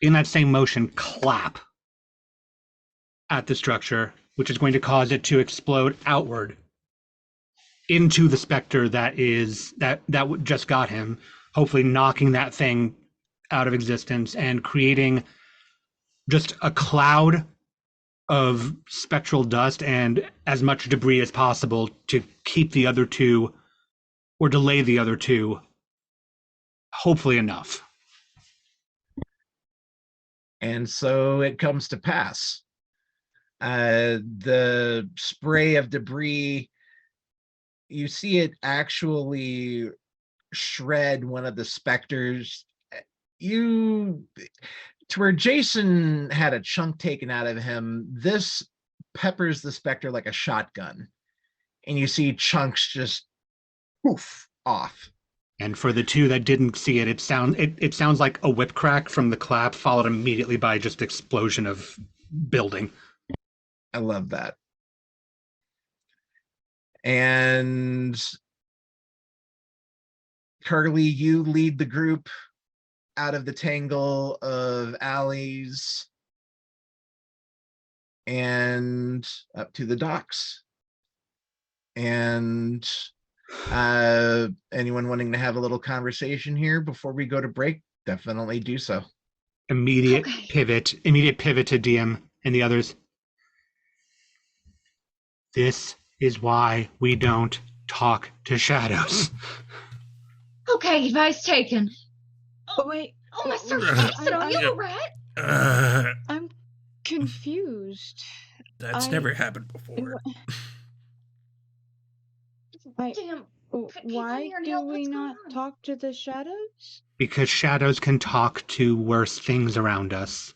in that same motion, clap at the structure, which is going to cause it to explode outward into the specter that just got him, hopefully knocking that thing out of existence and creating just a cloud of spectral dust and as much debris as possible to keep the other two or delay the other two, hopefully enough. And so it comes to pass. The spray of debris, you see it actually shred one of the specters. To where Jason had a chunk taken out of him, this peppers the specter like a shotgun, and you see chunks just poof off. And for the two that didn't see it, it sounds like a whip crack from the clap, followed immediately by just explosion of building. I love that. And Carly, you lead the group out of the tangle of alleys and up to the docks. And anyone wanting to have a little conversation here before we go to break, definitely do so. Immediate pivot to DM and the others. This is why we don't talk to shadows. Okay, advice taken. Oh, wait. Oh, Mr. Jason, are you a rat? I'm confused. That's never happened before. Damn. Why do we not talk to the shadows? Because shadows can talk to worse things around us.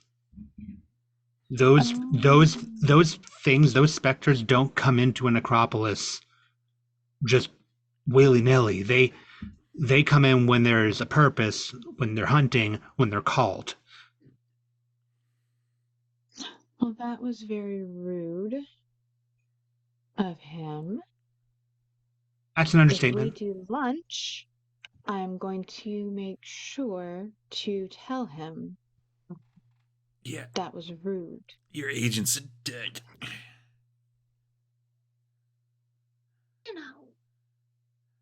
Those things, those specters don't come into an necropolis just willy-nilly. They come in when there's a purpose, when they're hunting, when they're called. Well, that was very rude of him. That's an understatement. If we do lunch, I'm going to make sure to tell him. Yeah. That was rude. Your agent's a dick. You know,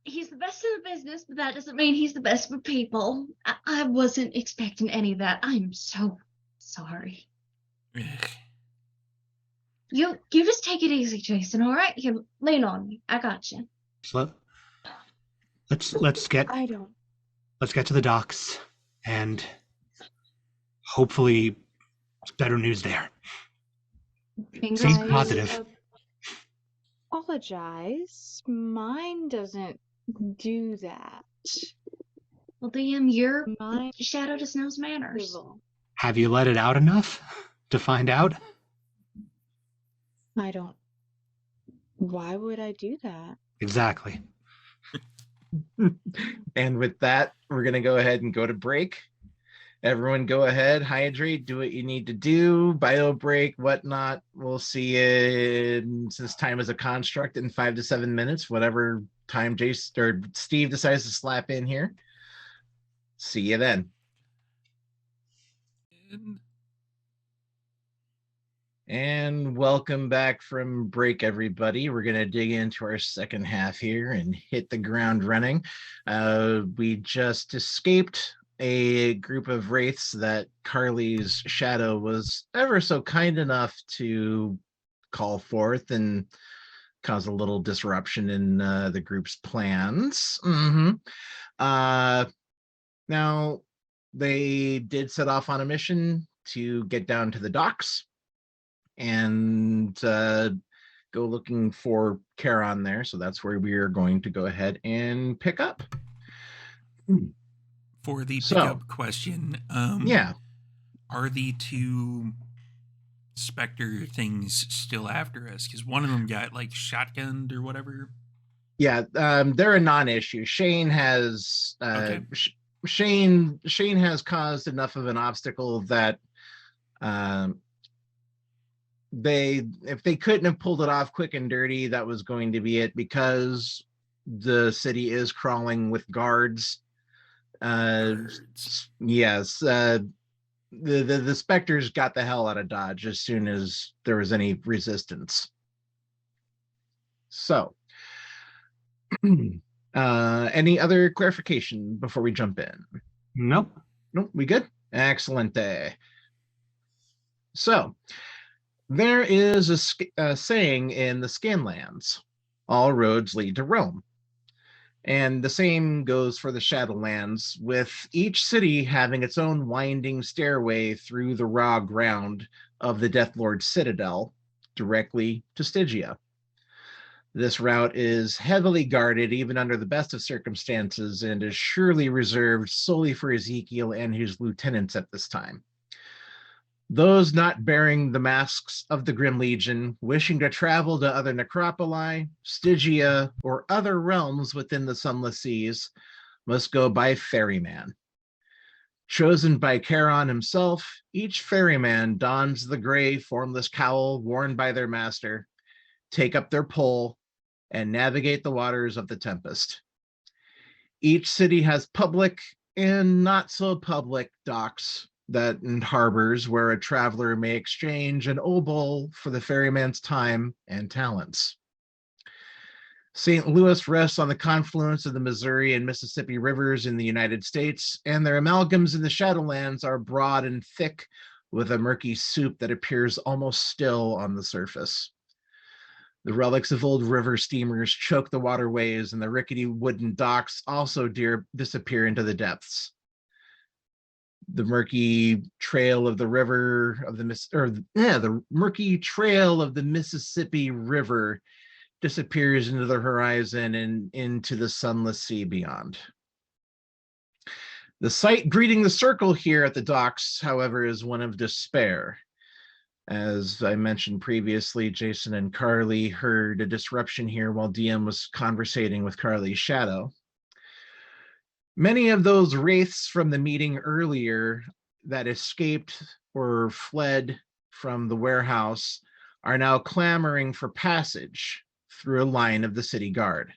he's the best in the business, but that doesn't mean he's the best with people. I wasn't expecting any of that. I'm so sorry. You just take it easy, Jason, all right? You lean on me. I got you. So let's get to the docks and hopefully better news there. Seems positive. Apologize. Mine doesn't do that. Well, DM, your shadow just knows manners. Evil. Have you let it out enough to find out? I don't. Why would I do that? Exactly. And with that, we're going to go ahead and go to break. Everyone go ahead, hydrate, do what you need to do, bio break, whatnot. We'll see you since time is a construct in 5 to 7 minutes, whatever time Jace or Steve decides to slap in here. See you then. And welcome back from break, everybody. We're going to dig into our second half here and hit the ground running. We just escaped a group of wraiths that Carly's shadow was ever so kind enough to call forth and cause a little disruption in the group's plans. Now, they did set off on a mission to get down to the docks and go looking for Charon there. So that's where we are going to go ahead and pick up. For the pickup question, yeah. Are the two Spectre things still after us? Because one of them got like shotgunned or whatever. Yeah, they're a non-issue. Shane has Okay. Shane has caused enough of an obstacle that if they couldn't have pulled it off quick and dirty, that was going to be it, because the city is crawling with guards. Yes, the Spectres got the hell out of Dodge as soon as there was any resistance. So, any other clarification before we jump in? Nope. Nope, we good? Excellent. So, there is a saying in the Scanlands, all roads lead to Rome. And the same goes for the Shadowlands, with each city having its own winding stairway through the raw ground of the Deathlord's Citadel, directly to Stygia. This route is heavily guarded even under the best of circumstances and is surely reserved solely for Ezekiel and his lieutenants at this time. Those not bearing the masks of the Grim Legion, wishing to travel to other necropoli, Stygia, or other realms within the Sunless Seas, must go by ferryman. Chosen by Charon himself, each ferryman dons the gray, formless cowl worn by their master, take up their pole, and navigate the waters of the Tempest. Each city has public and not so public docks and harbors where a traveler may exchange an obol for the ferryman's time and talents. St. Louis rests on the confluence of the Missouri and Mississippi rivers in the United States, and their amalgams in the Shadowlands are broad and thick, with a murky soup that appears almost still on the surface. The relics of old river steamers choke the waterways, and the rickety wooden docks also disappear into the depths. The murky trail of the murky trail of the Mississippi River disappears into the horizon and into the sunless sea beyond. The sight greeting the circle here at the docks, however, is one of despair. As I mentioned previously, Jason and Carly heard a disruption here while DM was conversating with Carly's shadow. Many of those wraiths from the meeting earlier that escaped or fled from the warehouse are now clamoring for passage through a line of the city guard.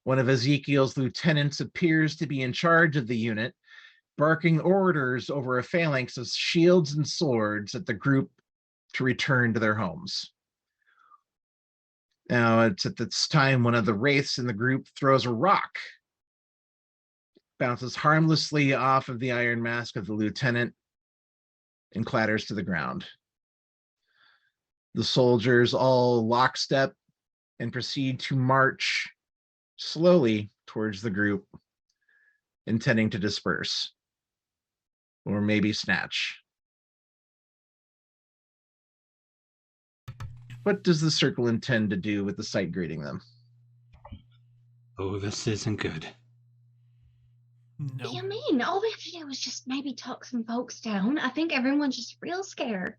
One of Ezekiel's lieutenants appears to be in charge of the unit, barking orders over a phalanx of shields and swords at the group to return to their homes. Now, it's at this time one of the wraiths in the group throws a rock, bounces harmlessly off of the iron mask of the lieutenant, and clatters to the ground. The soldiers all lockstep and proceed to march slowly towards the group, intending to disperse, or maybe snatch. What does the circle intend to do with the sight greeting them? Oh, this isn't good. No. What do you mean? All we have to do is just maybe talk some folks down. I think everyone's just real scared.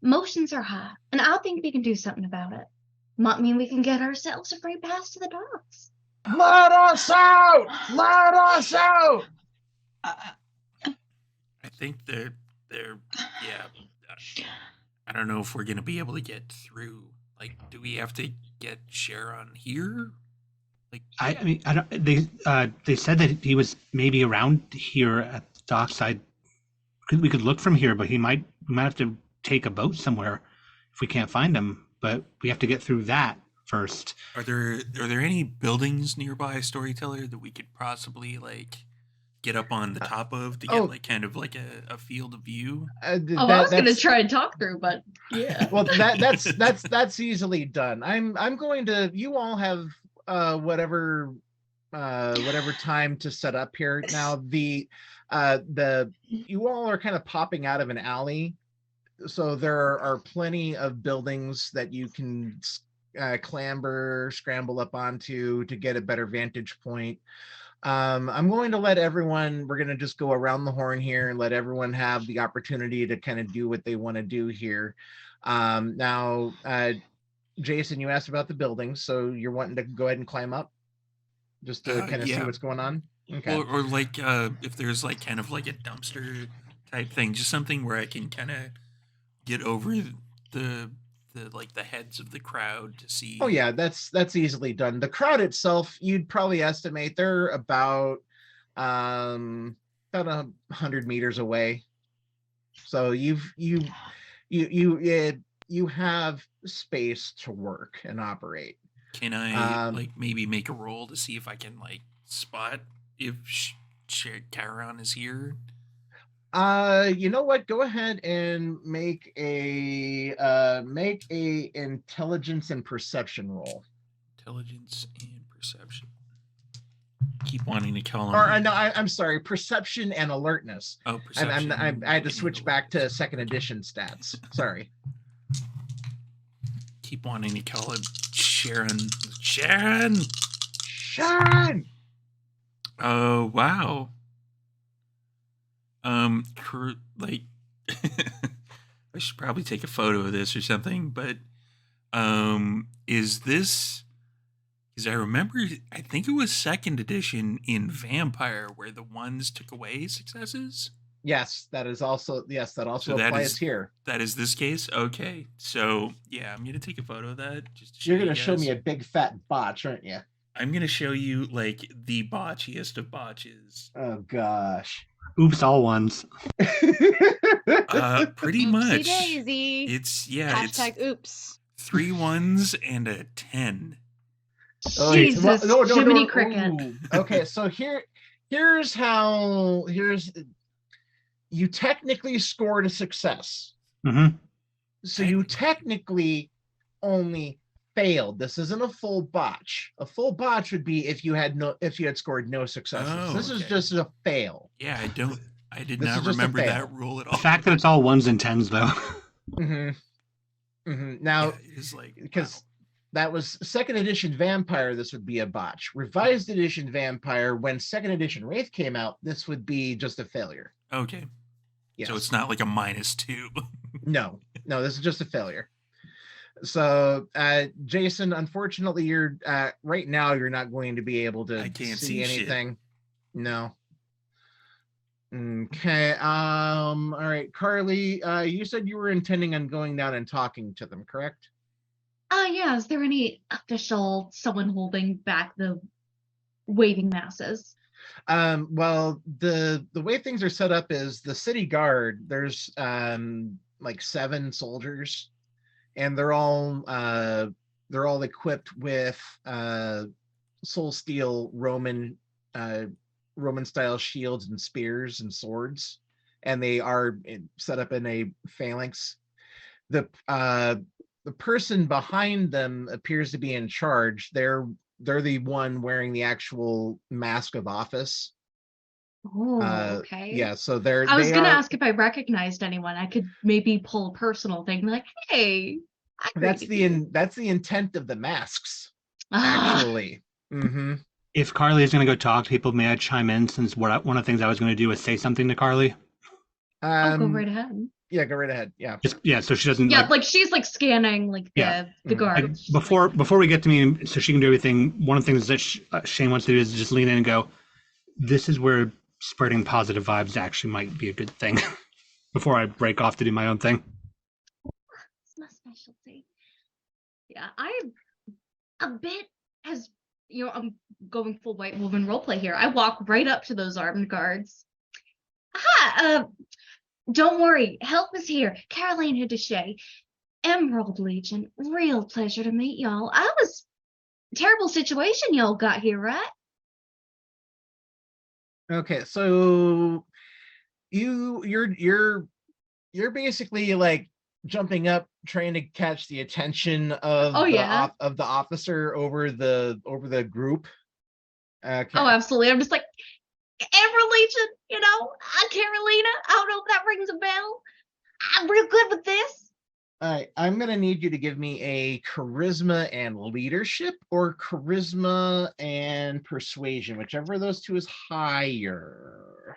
Emotions are high, and I think we can do something about it. Might mean we can get ourselves a free pass to the docks. Let us out! Let us out! I think they're yeah. I don't know if we're gonna be able to get through. Like, do we have to get Sharon here? Like, I mean, I don't. They said that he was maybe around here at the dockside. We could look from here, but we might have to take a boat somewhere if we can't find him. But we have to get through that first. are there any buildings nearby, Storyteller, that we could possibly like get up on the top of to get like kind of like a field of view? I was gonna try and talk through, but yeah. Well, that's easily done. I'm going to. You all have whatever time to set up here. Now you all are kind of popping out of an alley, so there are plenty of buildings that you can scramble up onto to get a better vantage point. I'm going to let everyone, we're going to just go around the horn here and let everyone have the opportunity to kind of do what they want to do here. Now, Jason, you asked about the buildings, so you're wanting to go ahead and climb up just to kind of see what's going on? Okay. Or like if there's like kind of like a dumpster type thing, just something where I can kind of get over the like the heads of the crowd to see. Oh yeah, that's easily done. The crowd itself, you'd probably estimate they're about 100 meters away. So you have space to work and operate. Can I like maybe make a roll to see if I can like spot if Charon is here? You know what? Go ahead and make a intelligence and perception roll. Intelligence and perception. Keep wanting to call Or him. no, I'm sorry, perception and alertness. Oh, perception. I had to switch back to second edition stats. Sorry. Keep wanting to call it Sharon. Oh wow. Like, I should probably take a photo of this or something, but is this, because I remember, I think it was second edition in Vampire where the ones took away successes? Yes, that also applies here. That is this case? Okay. So, yeah, I'm going to take a photo of that. You're going to show me a big fat botch, aren't you? I'm going to show you, like, the botchiest of botches. Oh, gosh. Oops, all ones. Pretty much. Daisy. It's Hashtag oops. 3 1s and a 10. Jesus, Jiminy Cricket. Ooh. Okay, so here's you technically scored a success. Mm-hmm. So you technically only failed. This isn't a full botch. A full botch would be if you had scored no successes. Oh, this is just a fail. Yeah, I did not remember that rule at all. The fact that it's all 1s and 10s though. Mm-hmm. Mm-hmm. Now, it's like, because that was second edition Vampire, this would be a botch. Revised edition Vampire, when second edition Wraith came out, this would be just a failure. Okay. Yes. So it's not like a -2. No, this is just a failure. So, Jason, unfortunately, you're right now you're not going to be able to I can't see anything. Shit. No. Okay. All right, Carly. You said you were intending on going down and talking to them, correct? Yeah. Is there any official someone holding back the waving masses? Well, the way things are set up is the city guard. There's like 7 soldiers, and they're all equipped with soul steel Roman style shields and spears and swords, and they are set up in a phalanx. The person behind them appears to be in charge. They're the one wearing the actual mask of office. Oh, okay. Yeah, so I was gonna ask if I recognized anyone. I could maybe pull a personal thing, like, hey. That's the intent of the masks, actually. Mm-hmm. If Carly is going to go talk to people, may I chime in, since one of the things I was going to do was say something to Carly? I'll go right ahead. Yeah, go right ahead. Yeah. So she doesn't. Yeah, like she's like scanning like the guards. Like, before we get to me, so she can do everything. One of the things that Shane wants to do is just lean in and go, "This is where spreading positive vibes actually might be a good thing before I break off to do my own thing. It's my specialty. Yeah, I'm a bit as I'm going full white woman roleplay here. I walk right up to those armed guards. Aha! Don't worry, help is here. Carolina Deshay, Emerald Legion. Real pleasure to meet y'all. I was terrible situation y'all got here, right? Okay, so you're basically like jumping up, trying to catch the attention of of the officer over the group. Okay. Oh, absolutely. I'm just like, Emerald Legion, Carolina. I don't know if that rings a bell. I'm real good with this. All right, I'm gonna need you to give me a charisma and leadership, or charisma and persuasion, whichever of those two is higher.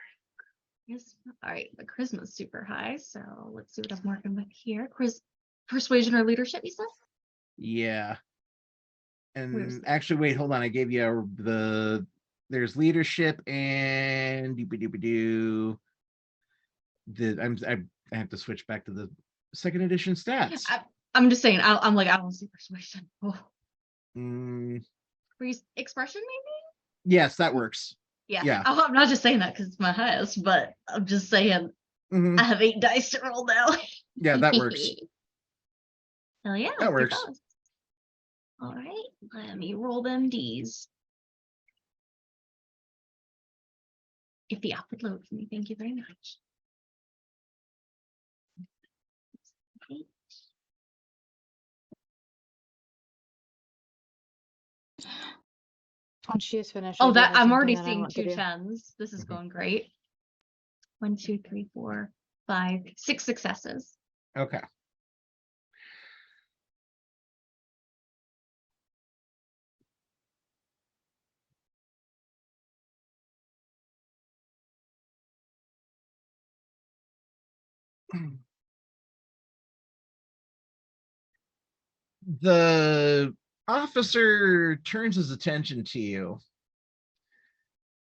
Yes. All right, the charisma's super high, so let's see what I'm working with here. Persuasion or leadership, you said? Yeah. And actually, wait, hold on. I gave you there's leadership and I have to switch back to the second edition stats. I'm just saying, I'm like, I don't see persuasion. Oh. Expression, maybe? Yes, that works. Yeah. Oh, I'm not just saying that because it's my highest, but I'm just saying I have 8 dice to roll now. Yeah, that works. Hell yeah. That works. All right, let me roll them Ds. If the app would load for me, thank you very much. Once she is finished. Oh, that I'm already seeing 2 10s. This is going great. 1, 2, 3, 4, 5, 6 successes. Okay. The officer turns his attention to you,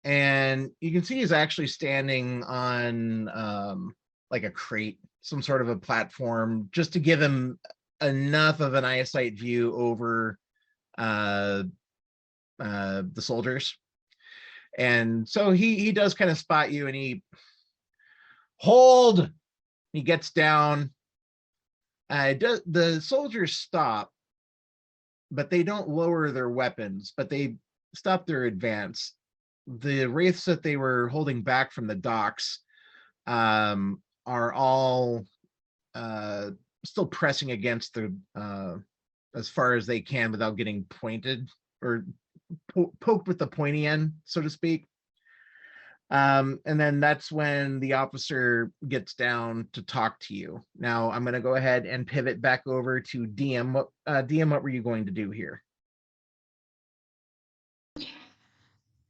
and you can see he's actually standing on like a crate, some sort of a platform, just to give him enough of an eyesight view over the soldiers. And so he does kind of spot you, and he gets down. The soldiers stop, but they don't lower their weapons, but they stop their advance. The wraiths that they were holding back from the docks are all still pressing against the as far as they can without getting pointed or poked with the pointy end, so to speak. And then that's when the officer gets down to talk to you. Now I'm going to go ahead and pivot back over to DM. DM, what were you going to do here?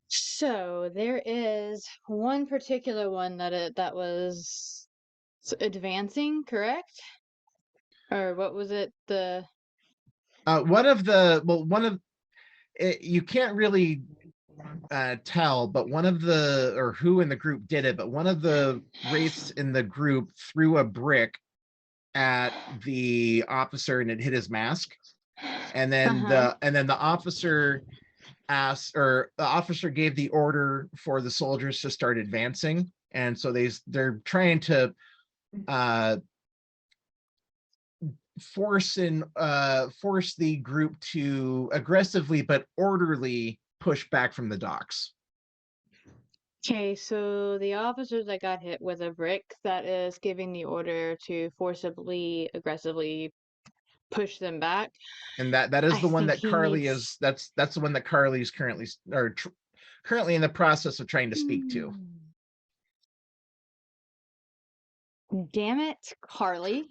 So there is one particular one that was advancing, correct? Or what was it? You can't really tell, but one of the, or who in the group did it, but one of the wraiths in the group threw a brick at the officer and it hit his mask. And then the officer asked, or the officer gave the order for the soldiers to start advancing. And so they're trying to force the group to aggressively but orderly push back from the docks. Okay, so the officers that got hit with a brick, that is giving the order to forcibly, aggressively push them back. And that is the one that Carly is. That's the one that Carly's currently in the process of trying to speak to. Damn it, Carly.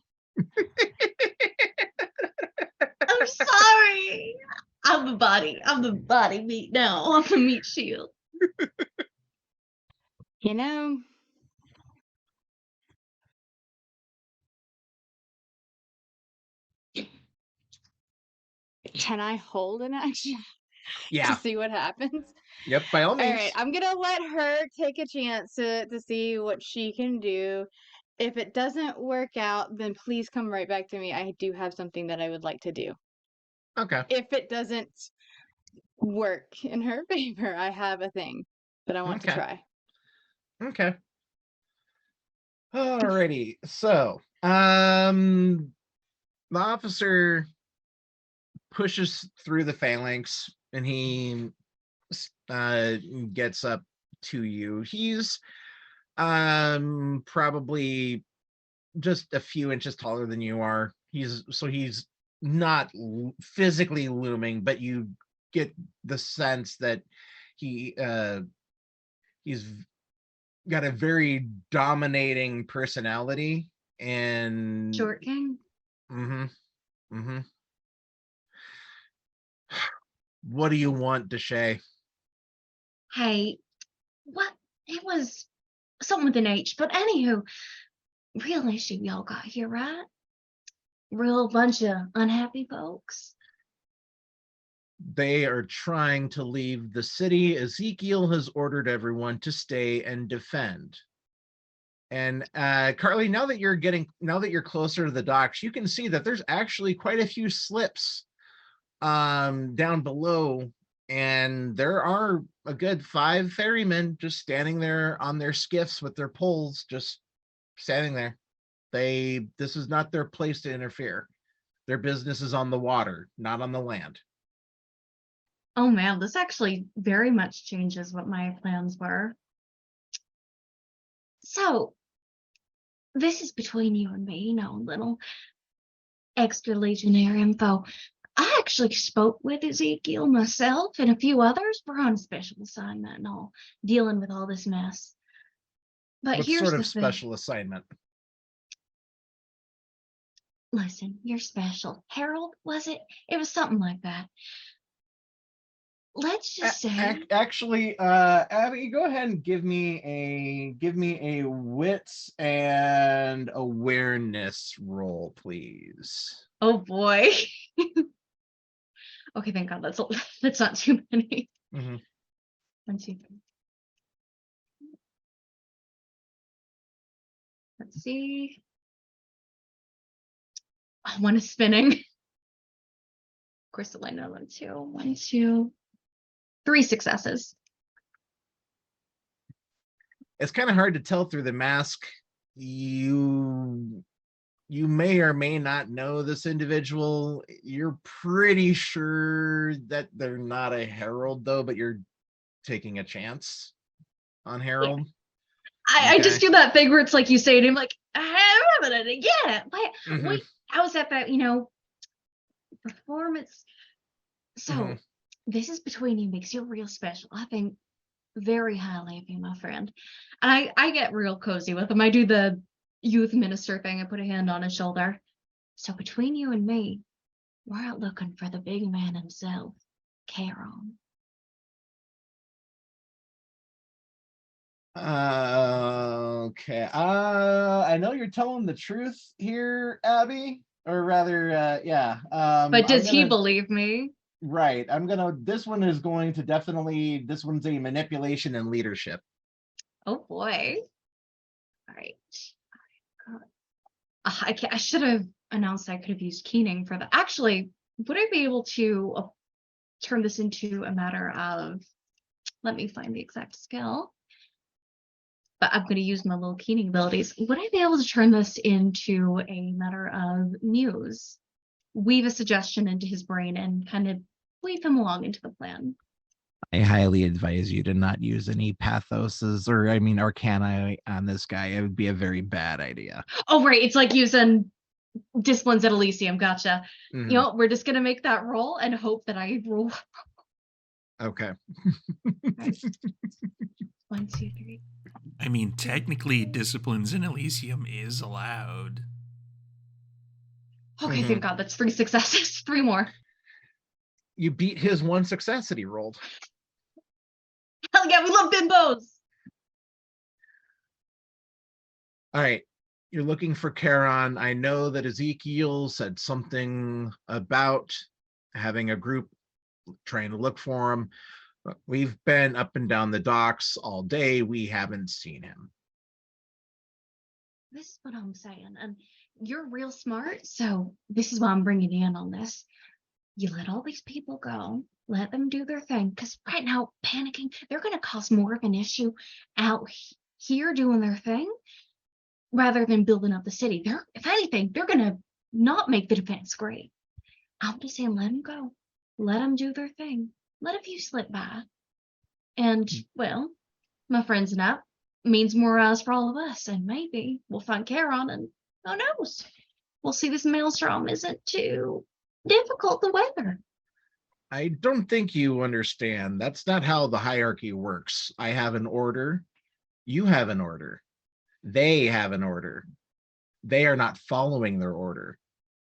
I'm sorry. I'm the body meat now. I'm the meat shield. You know, can I hold an action? Yeah. see what happens. Yep. By all All means. right, I'm gonna let her take a chance to see what she can do. If it doesn't work out, then please come right back to me. I do have something that I would like to do. Okay. If it doesn't work in her favor, I have a thing that I want to try. Okay. Alrighty. So, the officer pushes through the phalanx and he gets up to you. He's probably just a few inches taller than you are. He's not physically looming, but you get the sense that he's got a very dominating personality. And Short king. What do you want, Deshay? Hey, what? It was something with an H, but anywho, real issue y'all got here, right? Real bunch of unhappy folks. They are trying to leave the city. Ezekiel has ordered everyone to stay and defend. And Carly, now that you're closer to the docks, you can see that there's actually quite a few slips down below, and there are a good 5 ferrymen just standing there on their skiffs with their poles, just standing there. This is not their place to interfere. Their business is on the water, not on the land. Oh man, this actually very much changes what my plans were. So, this is between you and me, little extra legionnaire info. I actually spoke with Ezekiel myself and a few others. We're on a special assignment and all, dealing with all this mess. But What here's sort the of special assignment? Listen, you're special. Harold, was it? It was something like that. Let's just say. Actually, Abby, go ahead and give me a wits and awareness roll, please. Oh boy. Okay, thank God. That's not too many. 1, 2, 3. Let's see. One is spinning. Crystalline, 1, 2, 1, 2, 3 successes. It's kind of hard to tell through the mask. You may or may not know this individual. You're pretty sure that they're not a herald, though, but you're taking a chance on Harold. Yeah. I just do that thing where it's like you say it, and I'm like, yeah. Wait, I was at that, performance. So this is between you, makes you real special. I think very highly of you, my friend. And I get real cozy with him. I do the youth minister thing. I put a hand on his shoulder. So between you and me, we're out looking for the big man himself, Charon. Okay. I know you're telling the truth here, Abby, or rather, yeah. But does he believe me? Right. This one's a manipulation and leadership. Oh boy. All right. I should have announced I could have used keening for that. Actually, would I be able to turn this into a matter of, let me find the exact skill. But I'm going to use my little keening abilities. Would I be able to turn this into a matter of muse? Weave a suggestion into his brain and kind of weave him along into the plan. I highly advise you to not use any pathoses or arcana on this guy. It would be a very bad idea. Oh, right. It's like using disciplines at Elysium. Gotcha. We're just going to make that roll and hope that I roll. Okay. Right. 1, 2, 3. I mean, technically, disciplines in Elysium is allowed. Okay, thank God. That's 3 successes. 3 more. You beat his 1 success that he rolled. Hell yeah, we love bimbos. All right. You're looking for Charon. I know that Ezekiel said something about having a group trying to look for him. We've been up and down the docks all day. We haven't seen him. This is what I'm saying. And you're real smart. So this is why I'm bringing you in on this. You let all these people go. Let them do their thing. Because right now, panicking, they're going to cause more of an issue out here doing their thing rather than building up the city. If anything, they're going to not make the defense great. I'm just saying, let them go. Let them do their thing. Let a few slip by. And, well, my friends and I means more eyes for all of us. And maybe we'll find Charon, and who knows? We'll see this maelstrom isn't too difficult to weather. I don't think you understand. That's not how the hierarchy works. I have an order. You have an order. They have an order. They are not following their order.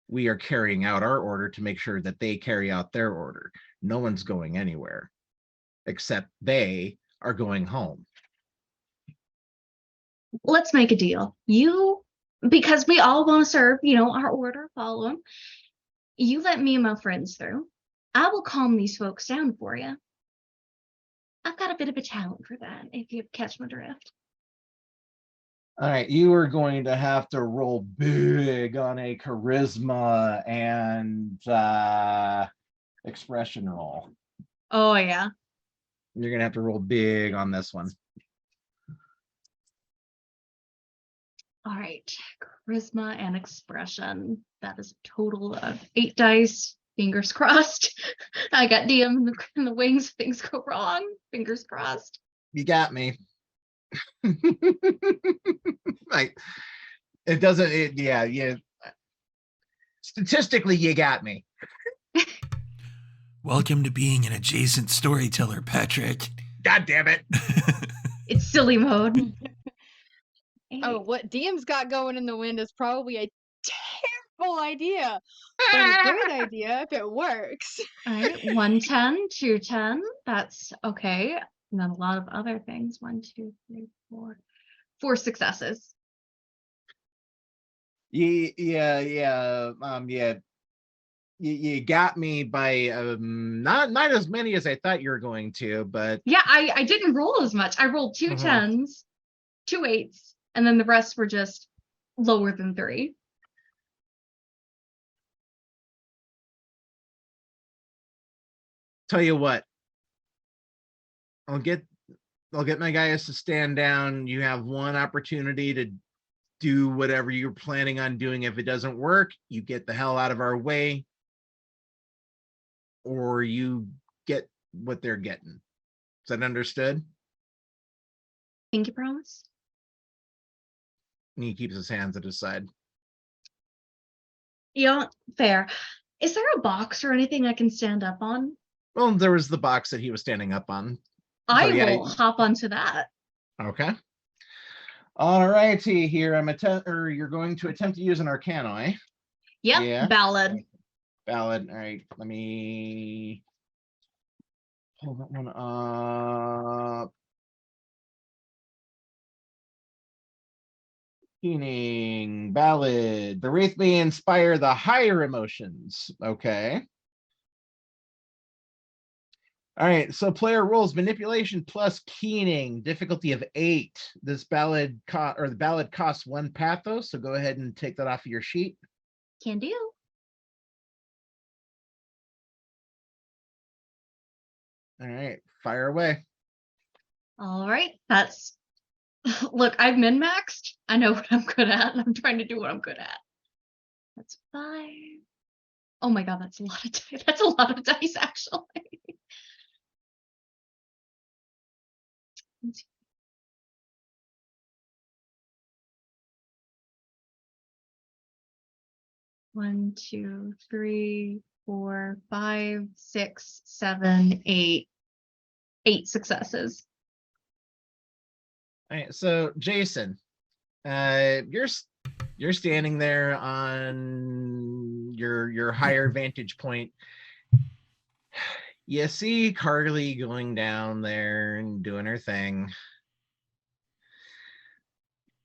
We are carrying out our order to make sure that they carry out their order. No one's going anywhere, except they are going home. Let's make a deal. Because we all want to serve, our order, follow them. You let me and my friends through. I will calm these folks down for you. I've got a bit of a talent for that, if you catch my drift. All right, you are going to have to roll big on a charisma and expression roll. Oh, yeah. You're going to have to roll big on this one. All right, charisma and expression. That is a total of 8 dice. Fingers crossed. I got DM in the wings. Things go wrong. Fingers crossed. You got me. Like, it doesn't. Yeah. Statistically, you got me. Welcome to being an adjacent storyteller, Patrick. God damn it. It's silly mode. Oh, what DM's got going in the wind is probably a terrible idea, but a good idea if it works. All right, 110, 210. That's okay. And then a lot of other things. 1, 2, 3, 4. 4 successes. Yeah. You got me by not as many as I thought you were going to, but Yeah, I didn't roll as much. I rolled 2 10s, 2 8s, and then the rest were just lower than 3. Tell you what, I'll get my guys to stand down. You have one opportunity to do whatever you're planning on doing. If it doesn't work, you get the hell out of our way, or you get what they're getting. Is that understood? Think you promise? And he keeps his hands at his side. Yeah, fair. Is there a box or anything I can stand up on? Well, there was the box that he was standing up on. I So, yeah, will hop onto that. Okay. All righty, here you're going to attempt to use an Arcana, eh? Yep, Yeah. ballad. Ballad. All right, let me pull that one up. Keening, ballad. The wraith may inspire the higher emotions. Okay. All right, so player rolls manipulation plus keening, difficulty of 8. This ballad the ballad costs 1 pathos, so go ahead and take that off of your sheet. Can do. All right, fire away. All right, that's look, I've min-maxed. I know what I'm good at, and I'm trying to do what I'm good at. That's 5. Oh my god, that's a lot of dice. That's a lot of dice, actually. One, 2, 3, 4, 5, 6, 7, 8. 8 successes. All right, so Jason, you're standing there on your higher vantage point. You see Carly going down there and doing her thing.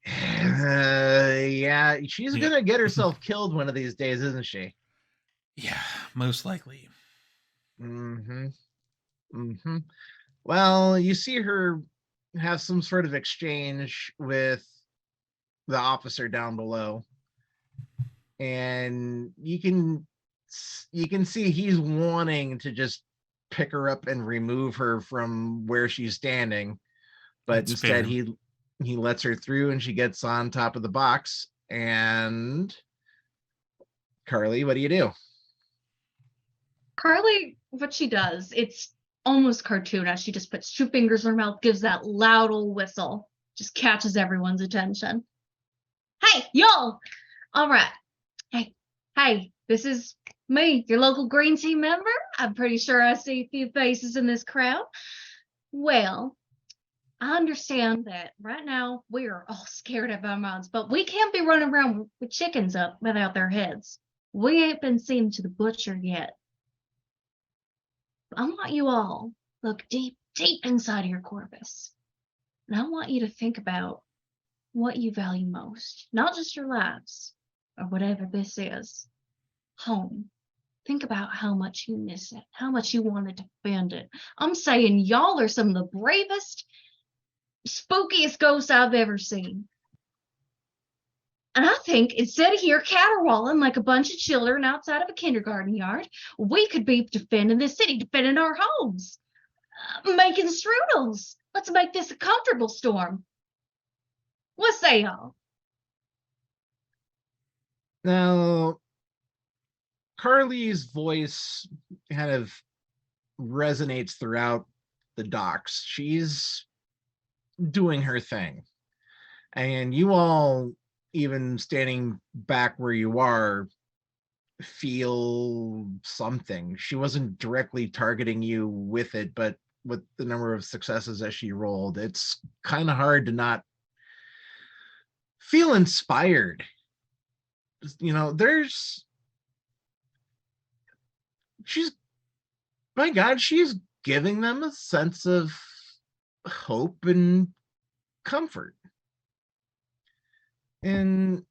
Yeah, she's gonna get herself killed one of these days, isn't she? Yeah, most likely. Mm-hmm. Mm-hmm. Well, you see her have some sort of exchange with the officer down below, and you can see he's wanting to just pick her up and remove her from where she's standing, but That's instead fair. he lets her through, and she gets on top of the box. And Carly, what do you do? Carly, what she does, it's almost cartoonish. She just puts two fingers in her mouth, gives that loud old whistle, just catches everyone's attention. Hey, y'all! All right. Hey, this is me, your local green team member. I'm pretty sure I see a few faces in this crowd. Well, I understand that right now we are all scared of our minds, but we can't be running around with chickens up without their heads. We ain't been seen to the butcher yet. I want you all look deep, deep inside of your corpus. And I want you to think about what you value most, not just your lives or whatever this is. Home. Think about how much you miss it, how much you want to defend it. I'm saying y'all are some of the bravest, spookiest ghosts I've ever seen. And I think instead of here caterwauling like a bunch of children outside of a kindergarten yard, we could be defending this city, defending our homes, making strudels. Let's make this a comfortable storm. What say y'all? Now, Carly's voice kind of resonates throughout the docks. She's doing her thing. And you all, even standing back where you are, feel something. She wasn't directly targeting you with it, but with the number of successes that she rolled, it's kind of hard to not feel inspired. My God, she's giving them a sense of hope and comfort. And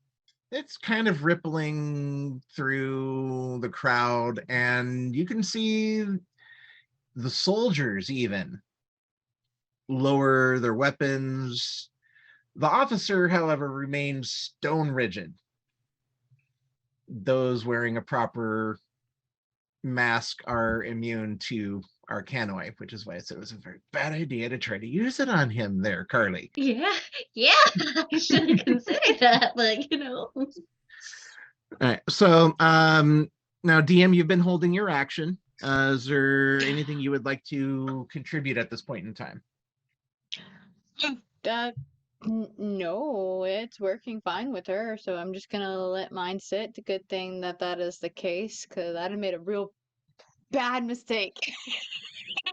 it's kind of rippling through the crowd, and you can see the soldiers even lower their weapons. The officer, however, remains stone rigid. Those wearing a proper mask are immune to Arcanoi, which is why I said it was a very bad idea to try to use it on him there, Carly. Yeah, I should have considered that, but All right, so now DM, you've been holding your action. Is there anything you would like to contribute at this point in time? No, it's working fine with her, so I'm just gonna let mine sit. The good thing that is the case, because I'd have made a real bad mistake.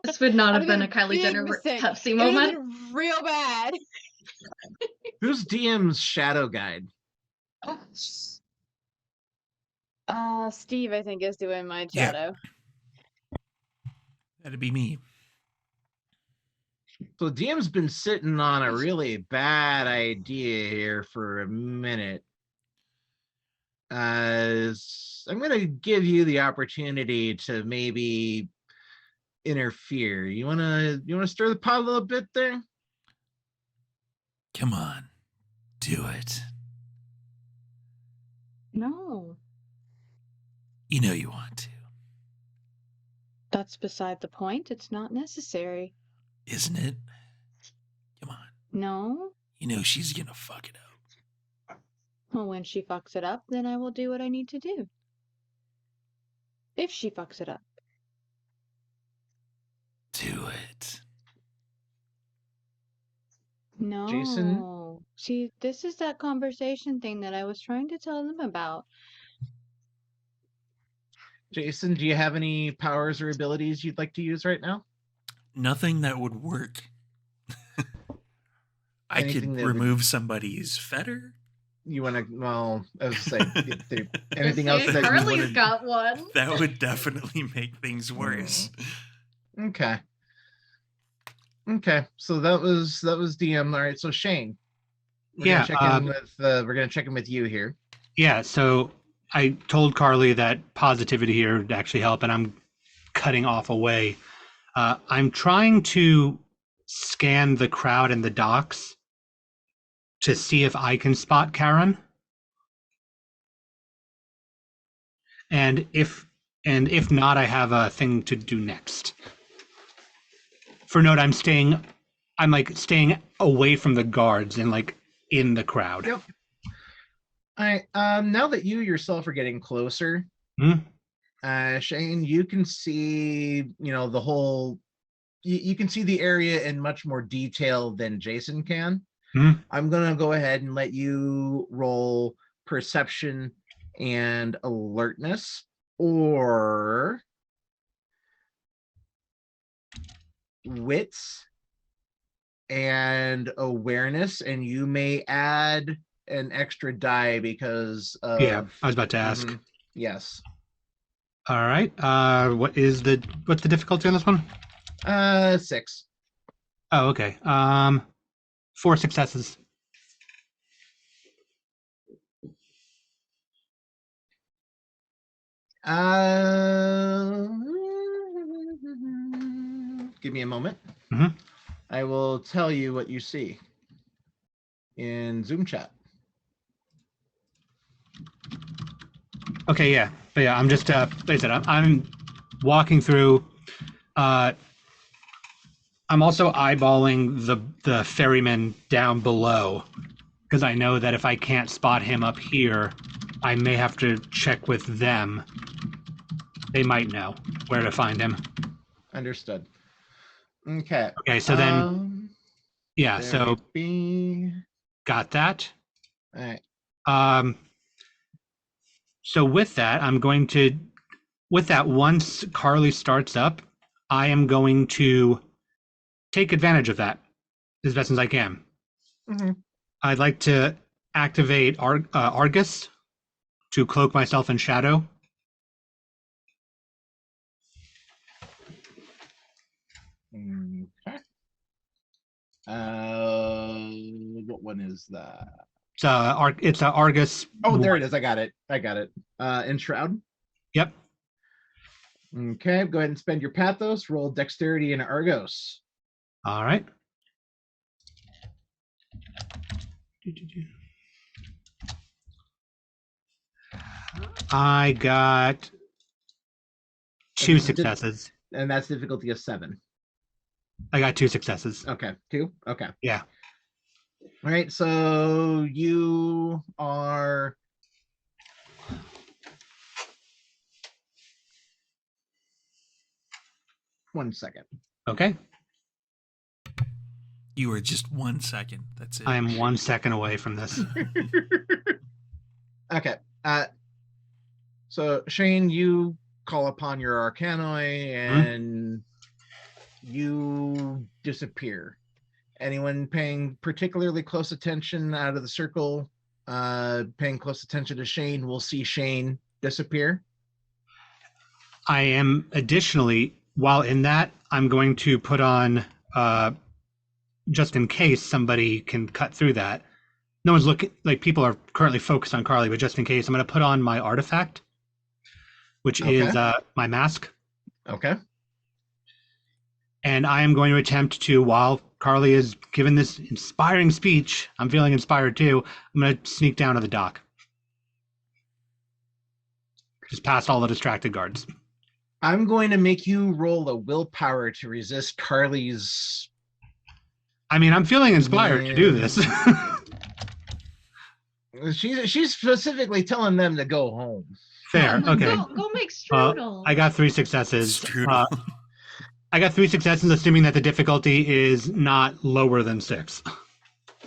this would not have I'd have been made a Kylie big Jenner mistake. Pepsi It would have moment. been real bad. Who's DM's shadow guide? Steve, I think, is doing my Yeah. shadow. That'd be me. So DM's been sitting on a really bad idea here for a minute. I'm going to give you the opportunity to maybe interfere. You want to stir the pot a little bit there? Come on. Do it. No, You know you want to, that's beside the point. It's not necessary. isn't it? Come on. No. You know she's gonna fuck it up. Well, when she fucks it up, then I will do what I need to do. If she fucks it up. Do it. No. Jason? See, this is that conversation thing that I was trying to tell them about. Jason, do you have any powers or abilities you'd like to use right now? Nothing that would work. I Anything could that would- remove somebody's fetter. You want to? Well, I was saying, anything else that you Carly's wanted? got one. That would definitely make things worse. Okay. So that was DM. All right. So Shane, we're gonna check in with you here. Yeah, so I told Carly that positivity here would actually help, and I'm cutting off away. I'm trying to scan the crowd in the docks to see if I can spot Karen. And if not, I have a thing to do next. For note, I'm like staying away from the guards and like in the crowd. Yep. All right. Now that you yourself are getting closer, Shane, you can see, the whole. You can see the area in much more detail than Jason can. I'm gonna go ahead and let you roll perception and alertness, or wits and awareness, and you may add an extra die because of, yeah, I was about to ask. Yes. All right. What's the difficulty on this one? 6. Oh, okay. 4 successes. Give me a moment. Mm-hmm. I will tell you what you see in Zoom chat. Okay, yeah. But yeah, I'm just like I said, I'm walking through. I'm also eyeballing the ferryman down below, because I know that if I can't spot him up here, I may have to check with them. They might know where to find him. Understood. Okay. Okay, so then, yeah, so got that. All right. So with that, I'm going to, with that, once Carly starts up, I am going to take advantage of that as best as I can. I'd like to activate Argus to cloak myself in shadow. Okay. What one is that? It's a Argus. Oh, there it is. I got it. Enshroud. Yep. Okay, go ahead and spend your pathos. Roll dexterity and Argos. All right. I got 2 successes. And that's difficulty of 7. I got 2 successes. Okay, 2? Okay. Yeah. All right, so you are... One second. Okay. You are just 1 second. That's it. I am 1 second away from this. Okay. So Shane, you call upon your Arcanoi and you disappear. Anyone paying particularly close attention out of the circle, paying close attention to Shane, will see Shane disappear. I am additionally, while in that, I'm going to put on, just in case somebody can cut through that. No one's looking, like people are currently focused on Carly, but just in case, I'm going to put on my artifact, which is my mask. Okay. And I am going to attempt to, while Carly is given this inspiring speech, I'm feeling inspired too, I'm going to sneak down to the dock. Just past all the distracted guards. I'm going to make you roll a willpower to resist Carly's... I mean, I'm feeling inspired to do this. She's specifically telling them to go home. Fair, okay. Go make strudel. I got 3 successes. Strudel. I got 3 successes, assuming that the difficulty is not lower than 6.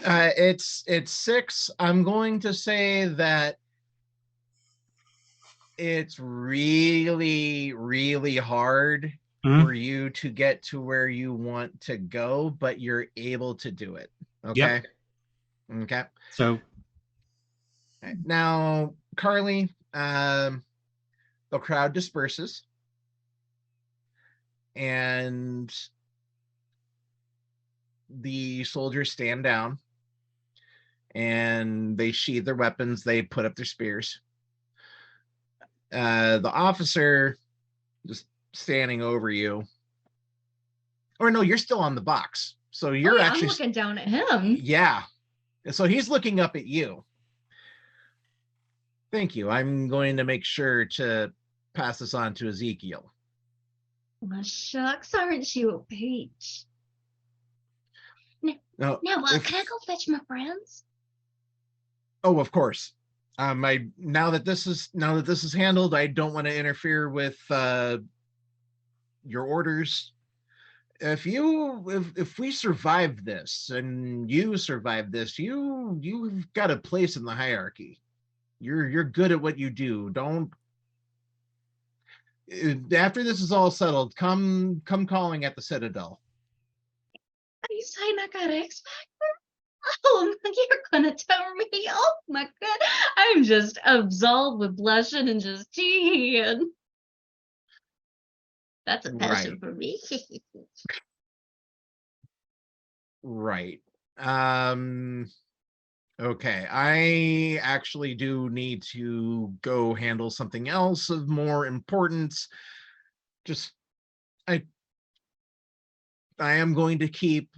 It's 6. I'm going to say that it's really, really hard for you to get to where you want to go, but you're able to do it. Okay. Yep. Okay. So now, Carly, the crowd disperses and the soldiers stand down and they sheathe their weapons. They put up their spears. The officer just standing over you. Or no, you're still on the box. So you're Oh, yeah, actually I'm looking down at him. Yeah. So he's looking up at you. Thank you. I'm going to make sure to pass this on to Ezekiel. Well, shucks, aren't you a peach? No, Now, can I go fetch my friends? Oh, of course. Now that this is handled, I don't want to interfere with your orders. If we survive this and you survive this, you've got a place in the hierarchy. You're good at what you do. Don't After this is all settled, come calling at the Citadel. Are you saying I got X Factor? Oh, you're gonna tell me? Oh my god, I'm just absolved with blushing and just cheating. That's a passion Right. for me. Right. Okay, I actually do need to go handle something else of more importance. I am going to keep,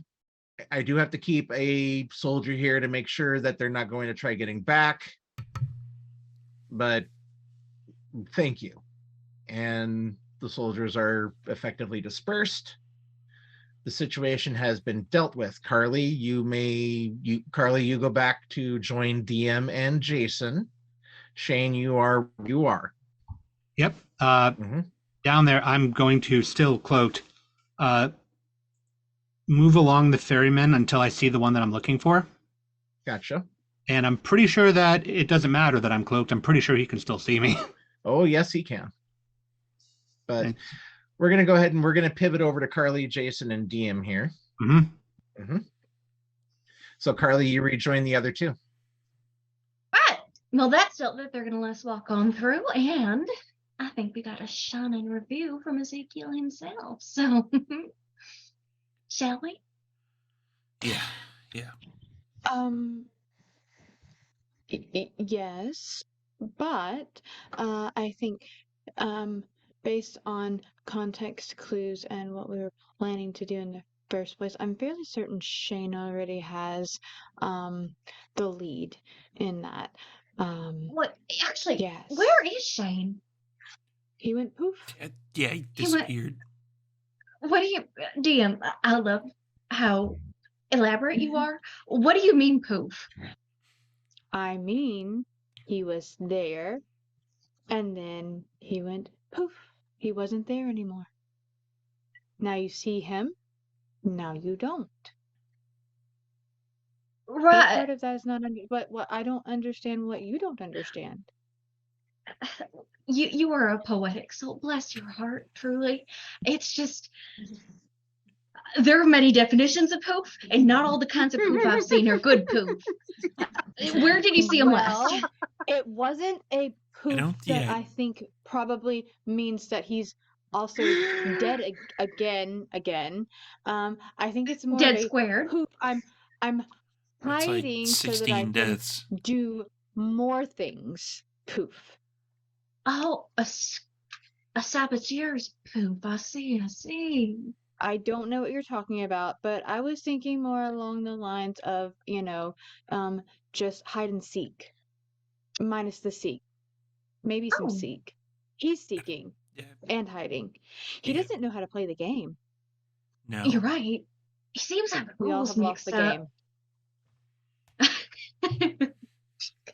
I do have to keep a soldier here to make sure that they're not going to try getting back. But thank you. And the soldiers are effectively dispersed. The situation has been dealt with. Carly, you go back to join DM and Jason. Shane, you are. Yep. Down there, I'm going to, still cloaked, move along the ferryman until I see the one that I'm looking for. Gotcha. And I'm pretty sure that it doesn't matter that I'm cloaked. I'm pretty sure he can still see me. Oh, yes, he can. But we're going to go ahead and we're going to pivot over to Carly, Jason, and DM here. So, Carly, you rejoin the other two. Right. Well, that's it that they're going to let us walk on through. And I think we got a shining review from Ezekiel himself. So, shall we? Yeah. Yes, but I think based on context clues and what we were planning to do in the first place, I'm fairly certain Shane already has the lead in that. What? Actually, yes. Where is Shane? He went poof. Yeah, he disappeared. What do you, DM? I love how elaborate you are. What do you mean, poof? I mean, he was there, and then he went poof. He wasn't there anymore. Now you see him, now you don't. Right. What part of that is not what I don't understand what you don't understand. You are a poetic soul. Bless your heart, truly. It's just there are many definitions of poof, and not all the kinds of poof I've seen are good poof. Where did you see him last? It wasn't a poof that I think probably means that he's also dead again. I think it's more dead of a squared. Poof. I'm hiding like so that I can do more things. Poof. Oh, a saboteurs poof. I see. I don't know what you're talking about, but I was thinking more along the lines of, just hide and seek. Minus the seek. Maybe some seek. He's seeking and hiding. He doesn't know how to play the game. No. You're right. He seems to have We all rules have lost the game.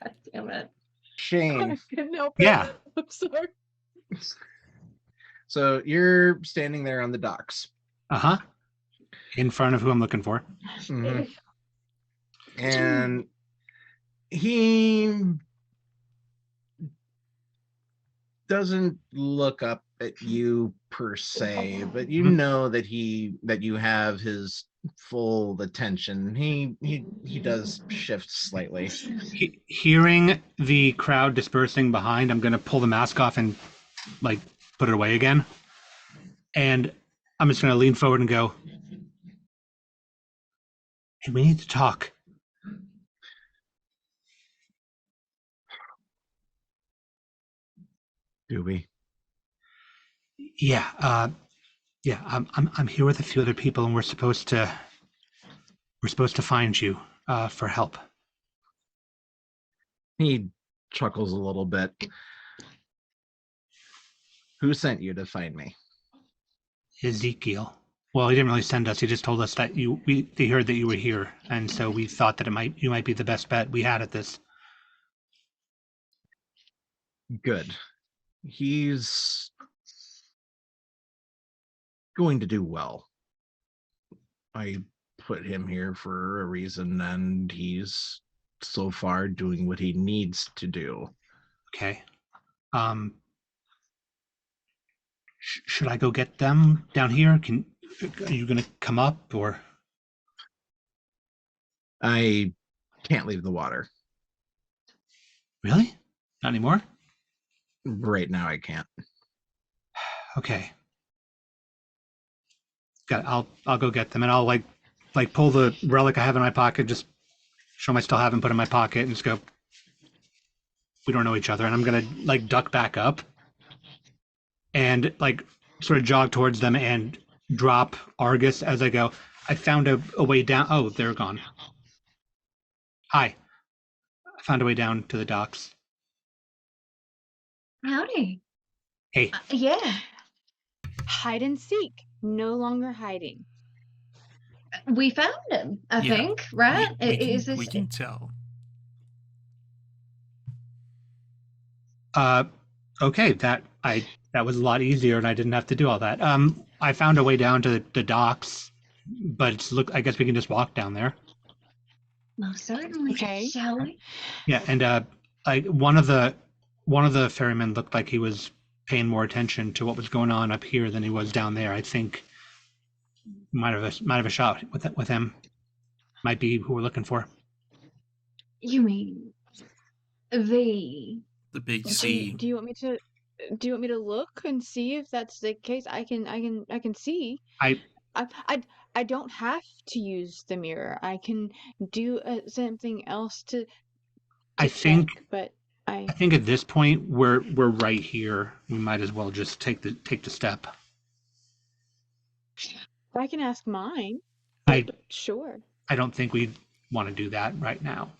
God damn it. Shane. Yeah. I'm sorry. So you're standing there on the docks. In front of who I'm looking for. And he doesn't look up at you per se, but you know that you have his full attention. He does shift slightly. Hearing the crowd dispersing behind, I'm going to pull the mask off and put it away again. And I'm just going to lean forward and go, "Hey, we need to talk." Do we? Yeah, yeah. I'm here with a few other people, and we're supposed to find you for help. He chuckles a little bit. Who sent you to find me? Ezekiel. Well, he didn't really send us. He just told us that they heard that you were here, and so we thought that you might be the best bet we had at this. Good. He's going to do well. I put him here for a reason, and he's so far doing what he needs to do. Okay. Should I go get them down here? Are you going to come up, or? I can't leave the water. Really? Not anymore? Right now I can't. Okay. I'll go get them, and I'll like pull the relic I have in my pocket, just show them I still have them, put in my pocket, and just go, we don't know each other, and I'm gonna like duck back up and like sort of jog towards them and drop Argus as I go. I found a way down. Oh, they're gone. Hi. I found a way down to the docks. Howdy. Hey. Yeah. Hide and seek. No longer hiding. We found him, I Yeah. think, right? We can tell. Okay, that was a lot easier, and I didn't have to do all that. I found a way down to the docks, but I guess we can just walk down there. Most certainly. Okay. Shall we? Yeah, and like one of the ferrymen looked like he was paying more attention to what was going on up here than he was down there. I think might have a shot with him. Might be who we're looking for. You mean the big C? Do you want me to look and see if that's the case? I can see. I don't have to use the mirror. I can do something else to I think check, but I think at this point we're right here. We might as well just take the step. I can ask mine. Sure. I don't think we want to do that right now.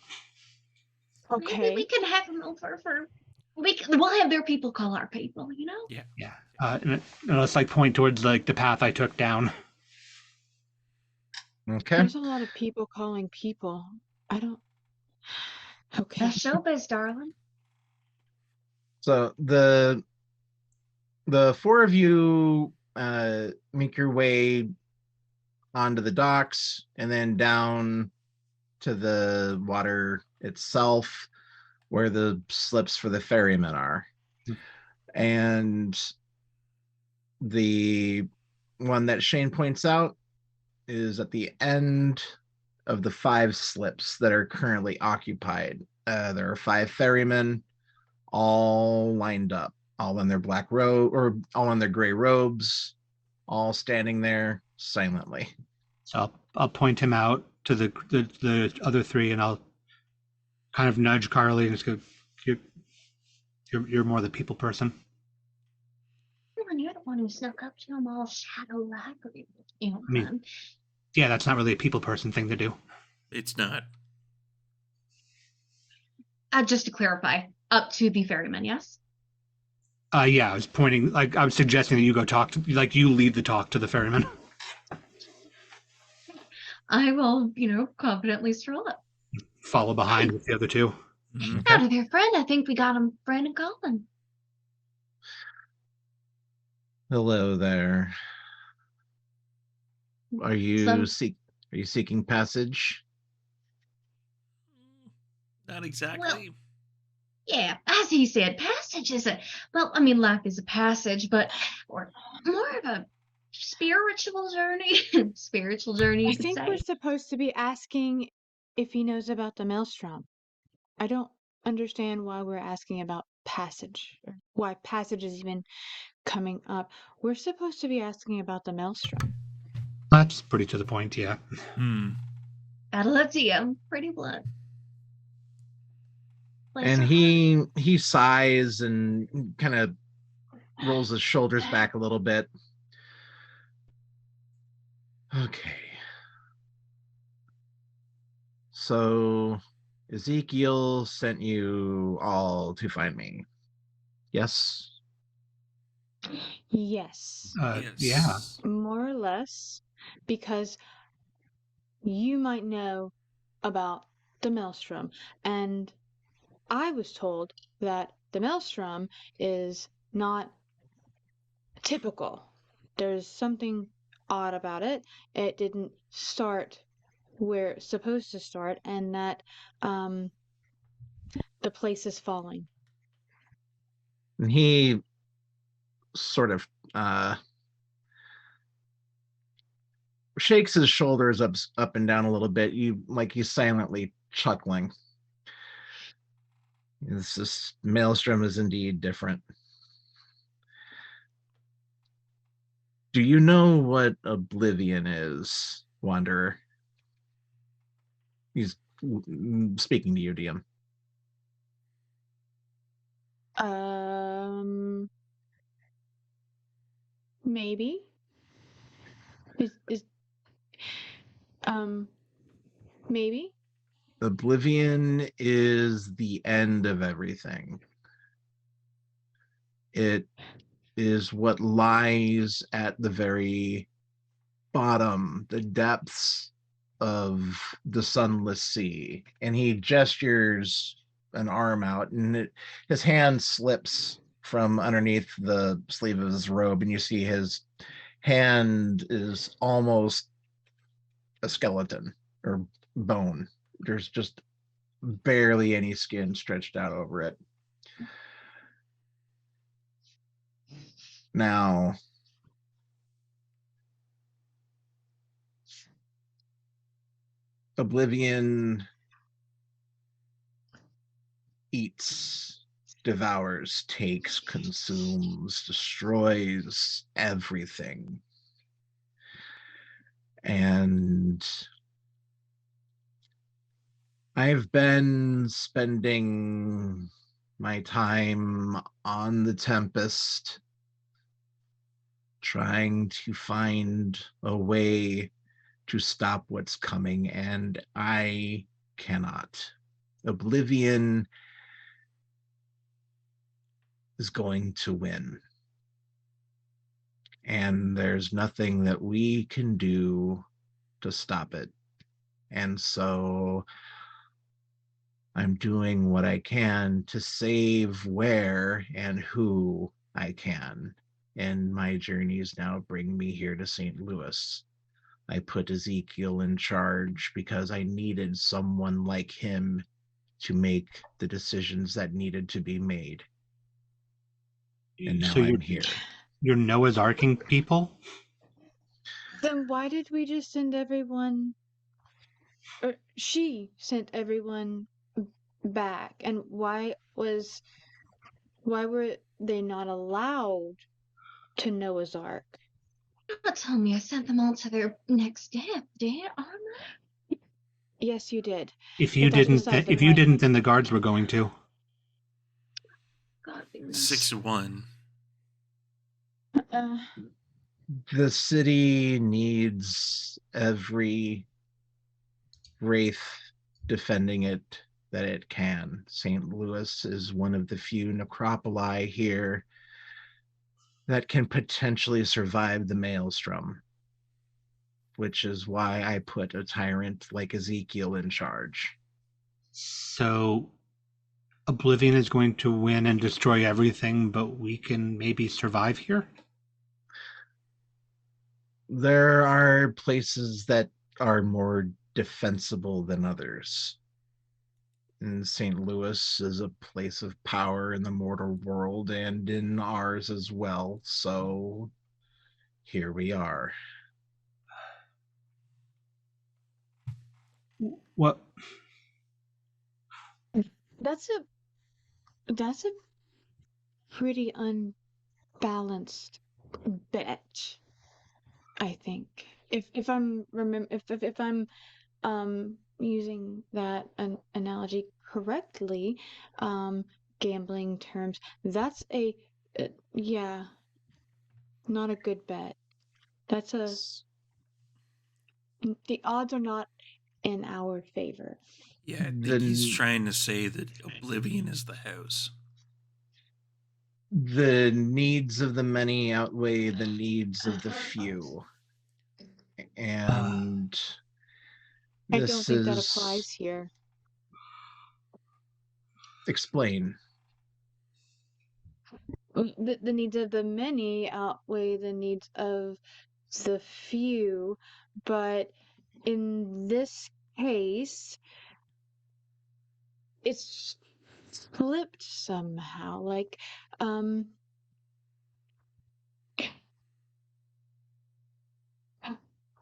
Okay. Maybe we can have them over for. We'll have their people call our people. You know. Yeah. And let's like point towards like the path I took down. Okay. There's a lot of people calling people. I don't. Okay. That's showbiz, darling. So the four of you make your way onto the docks and then down to the water itself, where the slips for the ferrymen are. And the one that Shane points out is at the end of the 5 slips that are currently occupied. There are 5 ferrymen, all lined up, all in their black robe, or all in their gray robes, all standing there silently. So I'll point him out to the other 3, and I'll kind of nudge Carly and just go, "You're more the people person." You're the one who snuck up to them all shadow-like. I mean, yeah, that's not really a people person thing to do. It's not. Just to clarify, up to the ferryman, yes? Yeah, I was pointing, like, I was suggesting that you go talk to, like, you lead the talk to the ferryman. I will, confidently stroll up. Follow behind with the other 2. Mm-hmm. Howdy there, friend. I think we got him, Brandon Colin. Hello there. Are you seeking passage? Not exactly. Well, yeah, as he said, passage is life is a passage, but or more of a spiritual journey. I think we're supposed to be asking if he knows about the maelstrom. I don't understand why we're asking about passage, or why passage is even coming up. We're supposed to be asking about the maelstrom. That's pretty to the point, yeah. Battle of DM, pretty blunt. And he sighs and kind of rolls his shoulders back a little bit. Okay. So Ezekiel sent you all to find me. Yes? Yes, Yeah. more or less, because you might know about the Maelstrom, and I was told that the Maelstrom is not typical. There's something odd about it. It didn't start where it's supposed to start, and that the place is falling. And he sort of shakes his shoulders up and down a little bit. He's silently chuckling. This maelstrom is indeed different. Do you know what oblivion is, Wanderer? He's speaking to you, DM. Maybe. Maybe. Oblivion is the end of everything. It is what lies at the very bottom, the depths of the sunless sea. And he gestures an arm out, and his hand slips from underneath the sleeve of his robe, and you see his hand is almost a skeleton or bone. There's just barely any skin stretched out over it. Now, Oblivion eats, devours, takes, consumes, destroys everything. And I've been spending my time on the Tempest, trying to find a way to stop what's coming, and I cannot. Oblivion is going to win. And there's nothing that we can do to stop it. And so I'm doing what I can to save where and who I can. And my journeys now bring me here to St. Louis. I put Ezekiel in charge because I needed someone like him to make the decisions that needed to be made. And now I'm here. You're Noah's Arking people? Then why did we just send everyone, or she sent everyone back, and why were they not allowed to Noah's Ark? Don't tell me I sent them all to their next step, did I? Yes, you did. If you didn't, then the guards were going to. God, 6-1. The city needs every wraith defending it that it can. St. Louis is one of the few necropoli here that can potentially survive the maelstrom, which is why I put a tyrant like Ezekiel in charge. So Oblivion is going to win and destroy everything, but we can maybe survive here? There are places that are more defensible than others. And St. Louis is a place of power in the mortal world and in ours as well. So here we are. What? That's a pretty unbalanced bet, I think. If I'm using that analogy correctly, gambling terms, that's a Yeah, not a good bet. That's a the odds are not in our favor. Yeah, I think he's The trying to say that Oblivion is the house. the needs of the many outweigh the needs of the few. And I don't this think that is applies here. explain. The needs of the many outweigh the needs of the few, but in this case, it's flipped somehow. Like,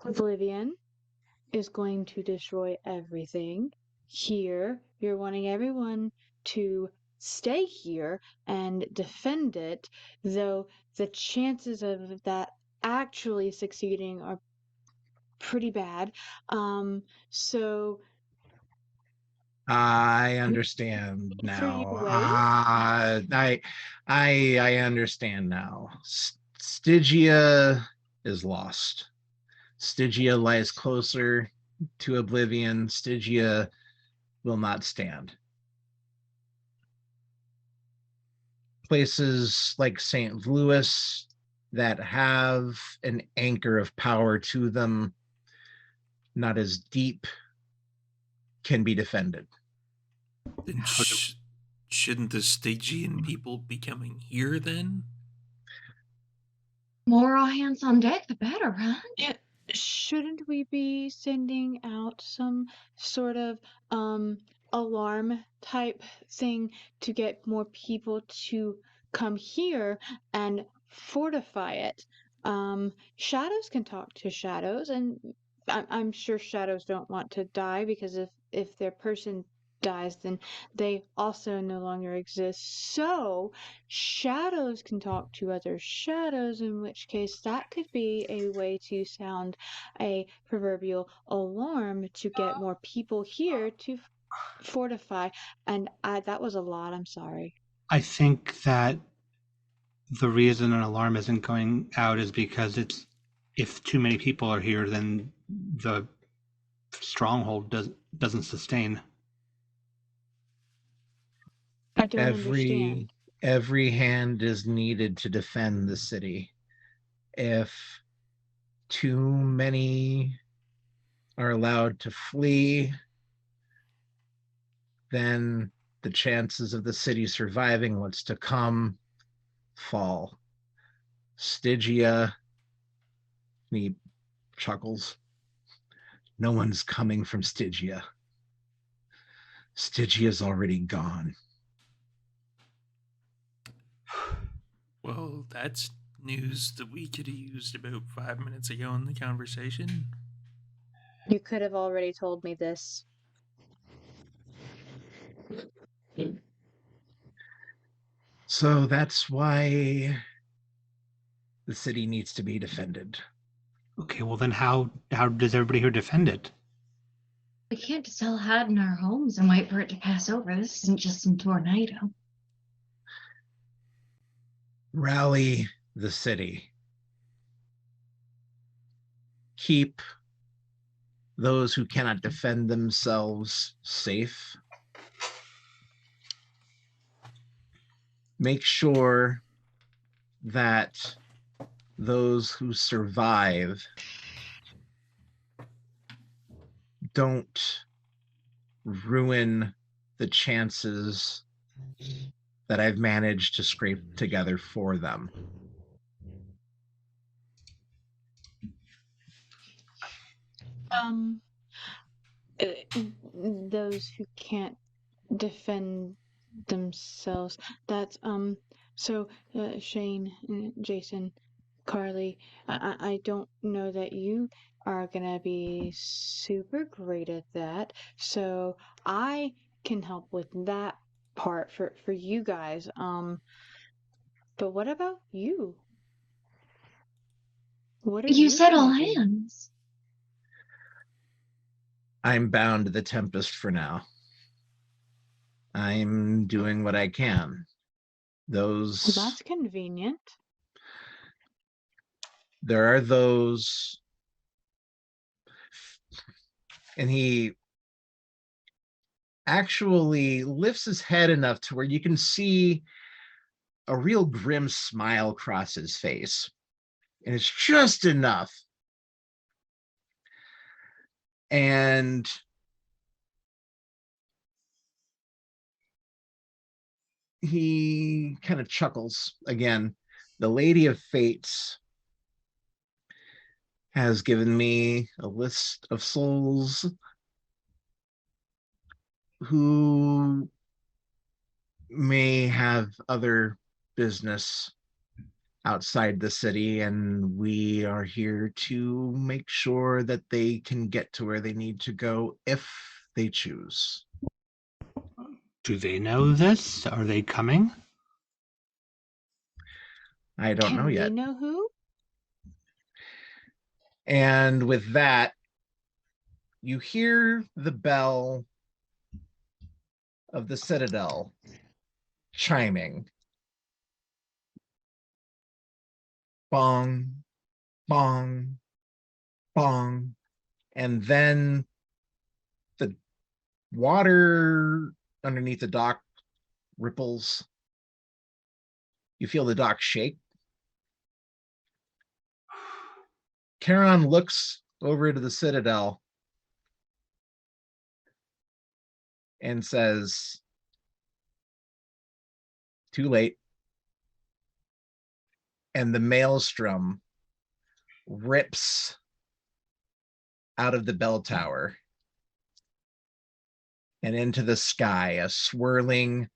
Oblivion is going to destroy everything. Here, you're wanting everyone to stay here and defend it, though the chances of that actually succeeding are pretty bad. So I understand for you, now. wait. I understand now. Stygia is lost. Stygia lies closer to Oblivion. Stygia will not stand. Places like St. Louis that have an anchor of power to them, not as deep, can be defended. Then shouldn't the Stygian people be coming here then? More all hands on deck, the better, huh? Shouldn't we be sending out some sort of alarm type thing to get more people to come here and fortify it? Shadows can talk to shadows, and I'm sure shadows don't want to die, because if their person dies, then they also no longer exist. So shadows can talk to other shadows, in which case that could be a way to sound a proverbial alarm to get more people here to fortify. And that was a lot. I'm sorry. I think that the reason an alarm isn't going out is because if too many people are here, then the stronghold doesn't sustain. I don't understand. Every hand is needed to defend the city. If too many are allowed to flee, then the chances of the city surviving what's to come fall. Stygia, he chuckles. No one's coming from Stygia. Stygia's already gone. Well, that's news that we could have used about 5 minutes ago in the conversation. You could have already told me this. So that's why the city needs to be defended. Okay, well then how does everybody here defend it? We can't just all hide in our homes and wait for it to pass over. This isn't just some tornado. Rally the city. Keep those who cannot defend themselves safe. Make sure that those who survive don't ruin the chances that I've managed to scrape together for them. Those who can't defend themselves. That's so Shane, Jason, Carly, I don't know that you are gonna be super great at that, so I can help with that part for you guys. But what about you? What are You said gonna all do? hands. I'm bound to the Tempest for now. I'm doing what I can. Those Well, that's convenient. there are those, and he actually lifts his head enough to where you can see a real grim smile cross his face, and it's just enough. And he kind of chuckles again. The Lady of Fates has given me a list of souls who may have other business outside the city, and we are here to make sure that they can get to where they need to go if they choose. Do they know this? Are they coming? I don't know Can we yet. know who? And with that, you hear the bell of the Citadel chiming. Bong, bong, bong. And then the water underneath the dock ripples. You feel the dock shake. Charon looks over to the Citadel and says, "Too late." And the maelstrom rips out of the bell tower and into the sky, a swirling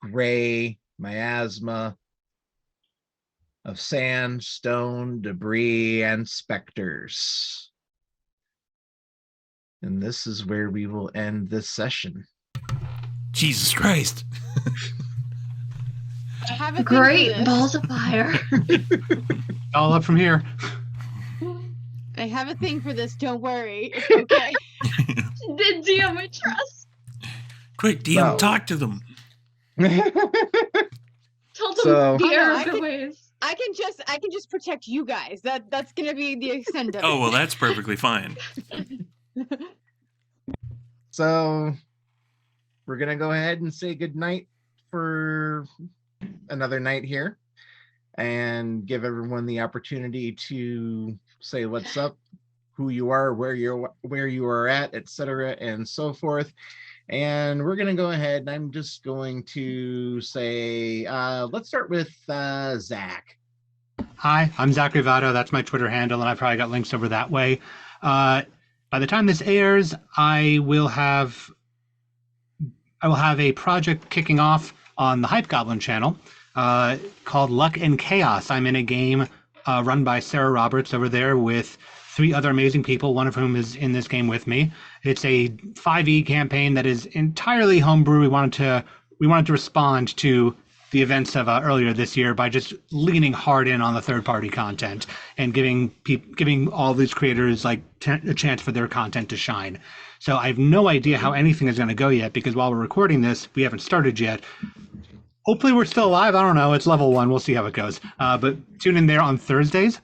gray miasma of sand, stone, debris, and specters. And this is where we will end this session. Jesus Christ. I have a thing for Great this. balls of fire. All up from here. I have a thing for this. Don't worry. It's okay. The DM I trust. Quick, DM, Wow. talk to them. Tell them So- the Oh, no, error I of the can- ways. I can just protect you guys. That's gonna be the extent of it. Oh, well, that's perfectly fine. So we're going to go ahead and say goodnight for another night here and give everyone the opportunity to say what's up, who you are, where you are at, etc., and so forth. And we're going to go ahead and I'm just going to say, let's start with Zach. Hi, I'm Zach Rivato. That's my Twitter handle, and I probably got links over that way. By the time this airs, I will have a project kicking off on the Hype Goblin channel called Luck and Chaos. I'm in a game run by Sarah Roberts over there with 3 other amazing people, one of whom is in this game with me. It's a 5e campaign that is entirely homebrew. We wanted to respond to the events of earlier this year by just leaning hard in on the third-party content and giving all these creators like a chance for their content to shine. So I have no idea how anything is going to go yet, because while we're recording this, we haven't started yet. Hopefully we're still alive. I don't know. It's level 1. We'll see how it goes. But tune in there on Thursdays.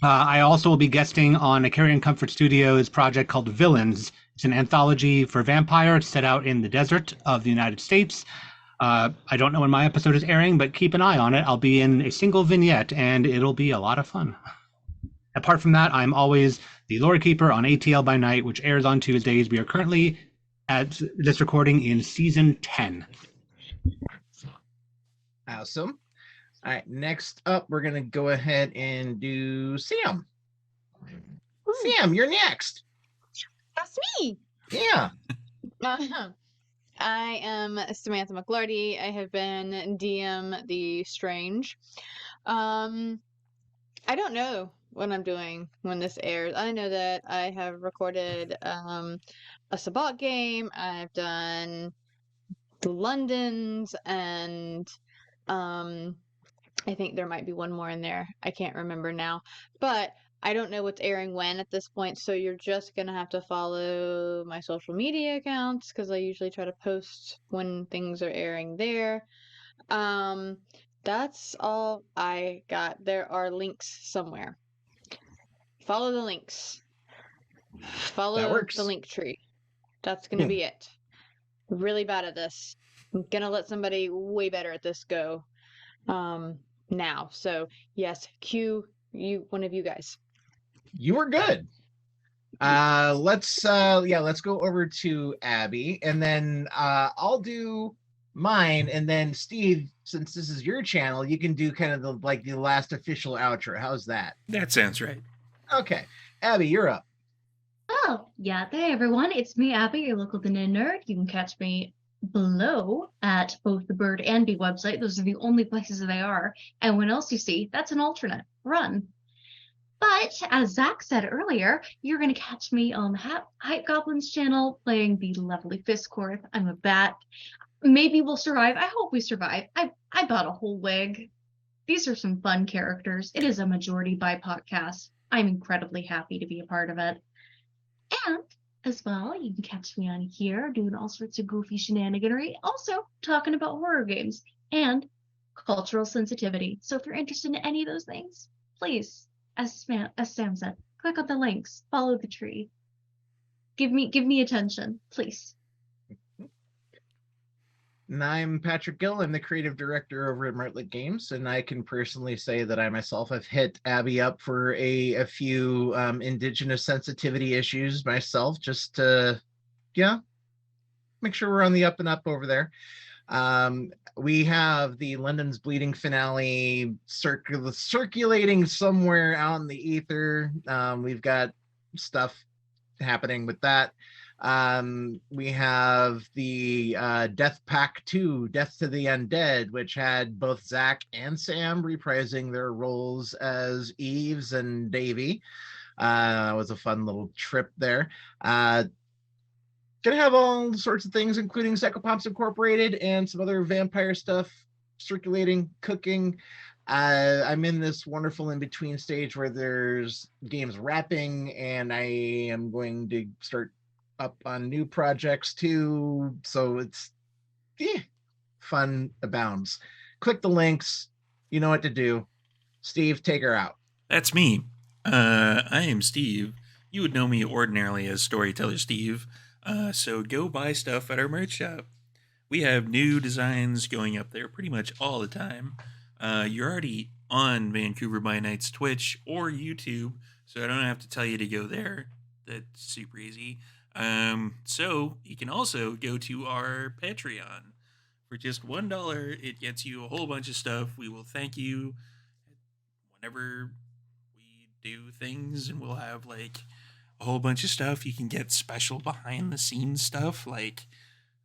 I also will be guesting on a Carrion Comfort Studios project called Villains. It's an anthology for vampire. It's set out in the desert of the United States. I don't know when my episode is airing, but keep an eye on it. I'll be in a single vignette, and it'll be a lot of fun. Apart from that, I'm always the Lore Keeper on ATL by Night, which airs on Tuesdays. We are currently at this recording in season 10. Awesome. All right, next up, we're going to go ahead and do Sam. Sam, you're next. That's me. Yeah. I am Samantha McLarty. I have been DM the Strange. I don't know what I'm doing when this airs. I know that I have recorded a Sabbat game. I've done the Londons, and I think there might be one more in there. I can't remember now. But I don't know what's airing when at this point, so you're just going to have to follow my social media accounts, because I usually try to post when things are airing there. That's all I got. There are links somewhere. Follow the links. That Follow works. the link tree. That's gonna be it. Really bad at this. I'm gonna let somebody way better at this go. Now. So yes, cue one of you guys. You were good. Let's go over to Abby, and then I'll do mine, and then Steve, since this is your channel, you can do kind of the last official outro. How's that? That sounds right. Okay, Abby, you're up. Oh, yeah. Hey, everyone. It's me, Abby, your local Dinan nerd. You can catch me below at both the Bird and Bee website. Those are the only places they are. And when else you see, that's an alternate. Run. But as Zach said earlier, you're going to catch me on the Hype Goblins channel playing the lovely Fistcorp. I'm a bat. Maybe we'll survive. I hope we survive. I bought a whole wig. These are some fun characters. It is a majority BIPOC cast. I'm incredibly happy to be a part of it. And as well, you can catch me on here doing all sorts of goofy shenaniganery, also talking about horror games and cultural sensitivity. So if you're interested in any of those things, please, as Sam said, click on the links, follow the tree. Give me attention, please. And I'm Patrick Gill. I'm the creative director over at Martlet Games, and I can personally say that I myself have hit Abby up for a few indigenous sensitivity issues myself, just to, make sure we're on the up and up over there. We have the London's Bleeding finale circulating somewhere out in the ether. We've got stuff happening with that. We have the Death Pack 2, Death to the Undead, which had both Zach and Sam reprising their roles as Eves and Davy. It was a fun little trip there. Gonna have all sorts of things, including Psychopops Incorporated and some other vampire stuff circulating, cooking. I'm in this wonderful in-between stage where there's games wrapping, and I am going to start up on new projects too, so it's fun abounds. Click the links, you know what to do. Steve, take her out. That's me. I am Steve. You would know me ordinarily as Storyteller Steve, so go buy stuff at our merch shop. We have new designs going up there pretty much all the time. You're already on Vancouver by Night's Twitch or YouTube, so I don't have to tell you to go there. That's super easy. So you can also go to our Patreon. For just $1, it gets you a whole bunch of stuff. We will thank you whenever we do things, and we'll have like a whole bunch of stuff. You can get special behind the scenes stuff, like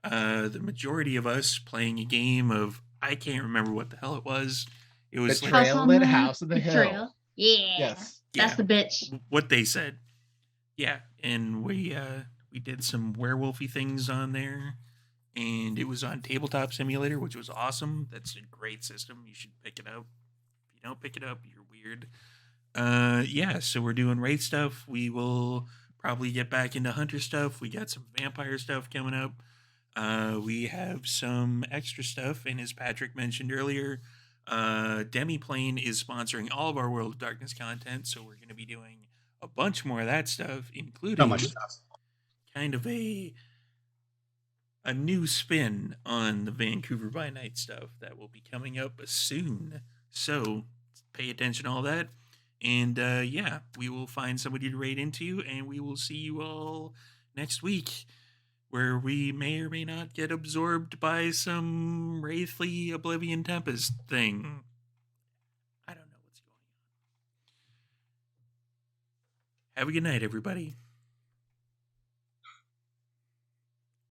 the majority of us playing a game of, I can't remember what the hell it was. It was Betrayal at House on the Hill. Yeah. Yes. That's the bitch. What they said. Yeah, and we did some werewolfy things on there, and it was on Tabletop Simulator, which was awesome. That's a great system. You should pick it up. If you don't pick it up, you're weird. So we're doing Wraith stuff. We will probably get back into Hunter stuff. We got some vampire stuff coming up. We have some extra stuff, and as Patrick mentioned earlier, Demiplane is sponsoring all of our World of Darkness content, so we're going to be doing a bunch more of that stuff, including So much stuff. kind of a new spin on the Vancouver by Night stuff that will be coming up soon. So pay attention to all that. And we will find somebody to raid into, and we will see you all next week, where we may or may not get absorbed by some Wraith the Oblivion Tempest thing. I don't know what's going on. Have a good night, everybody.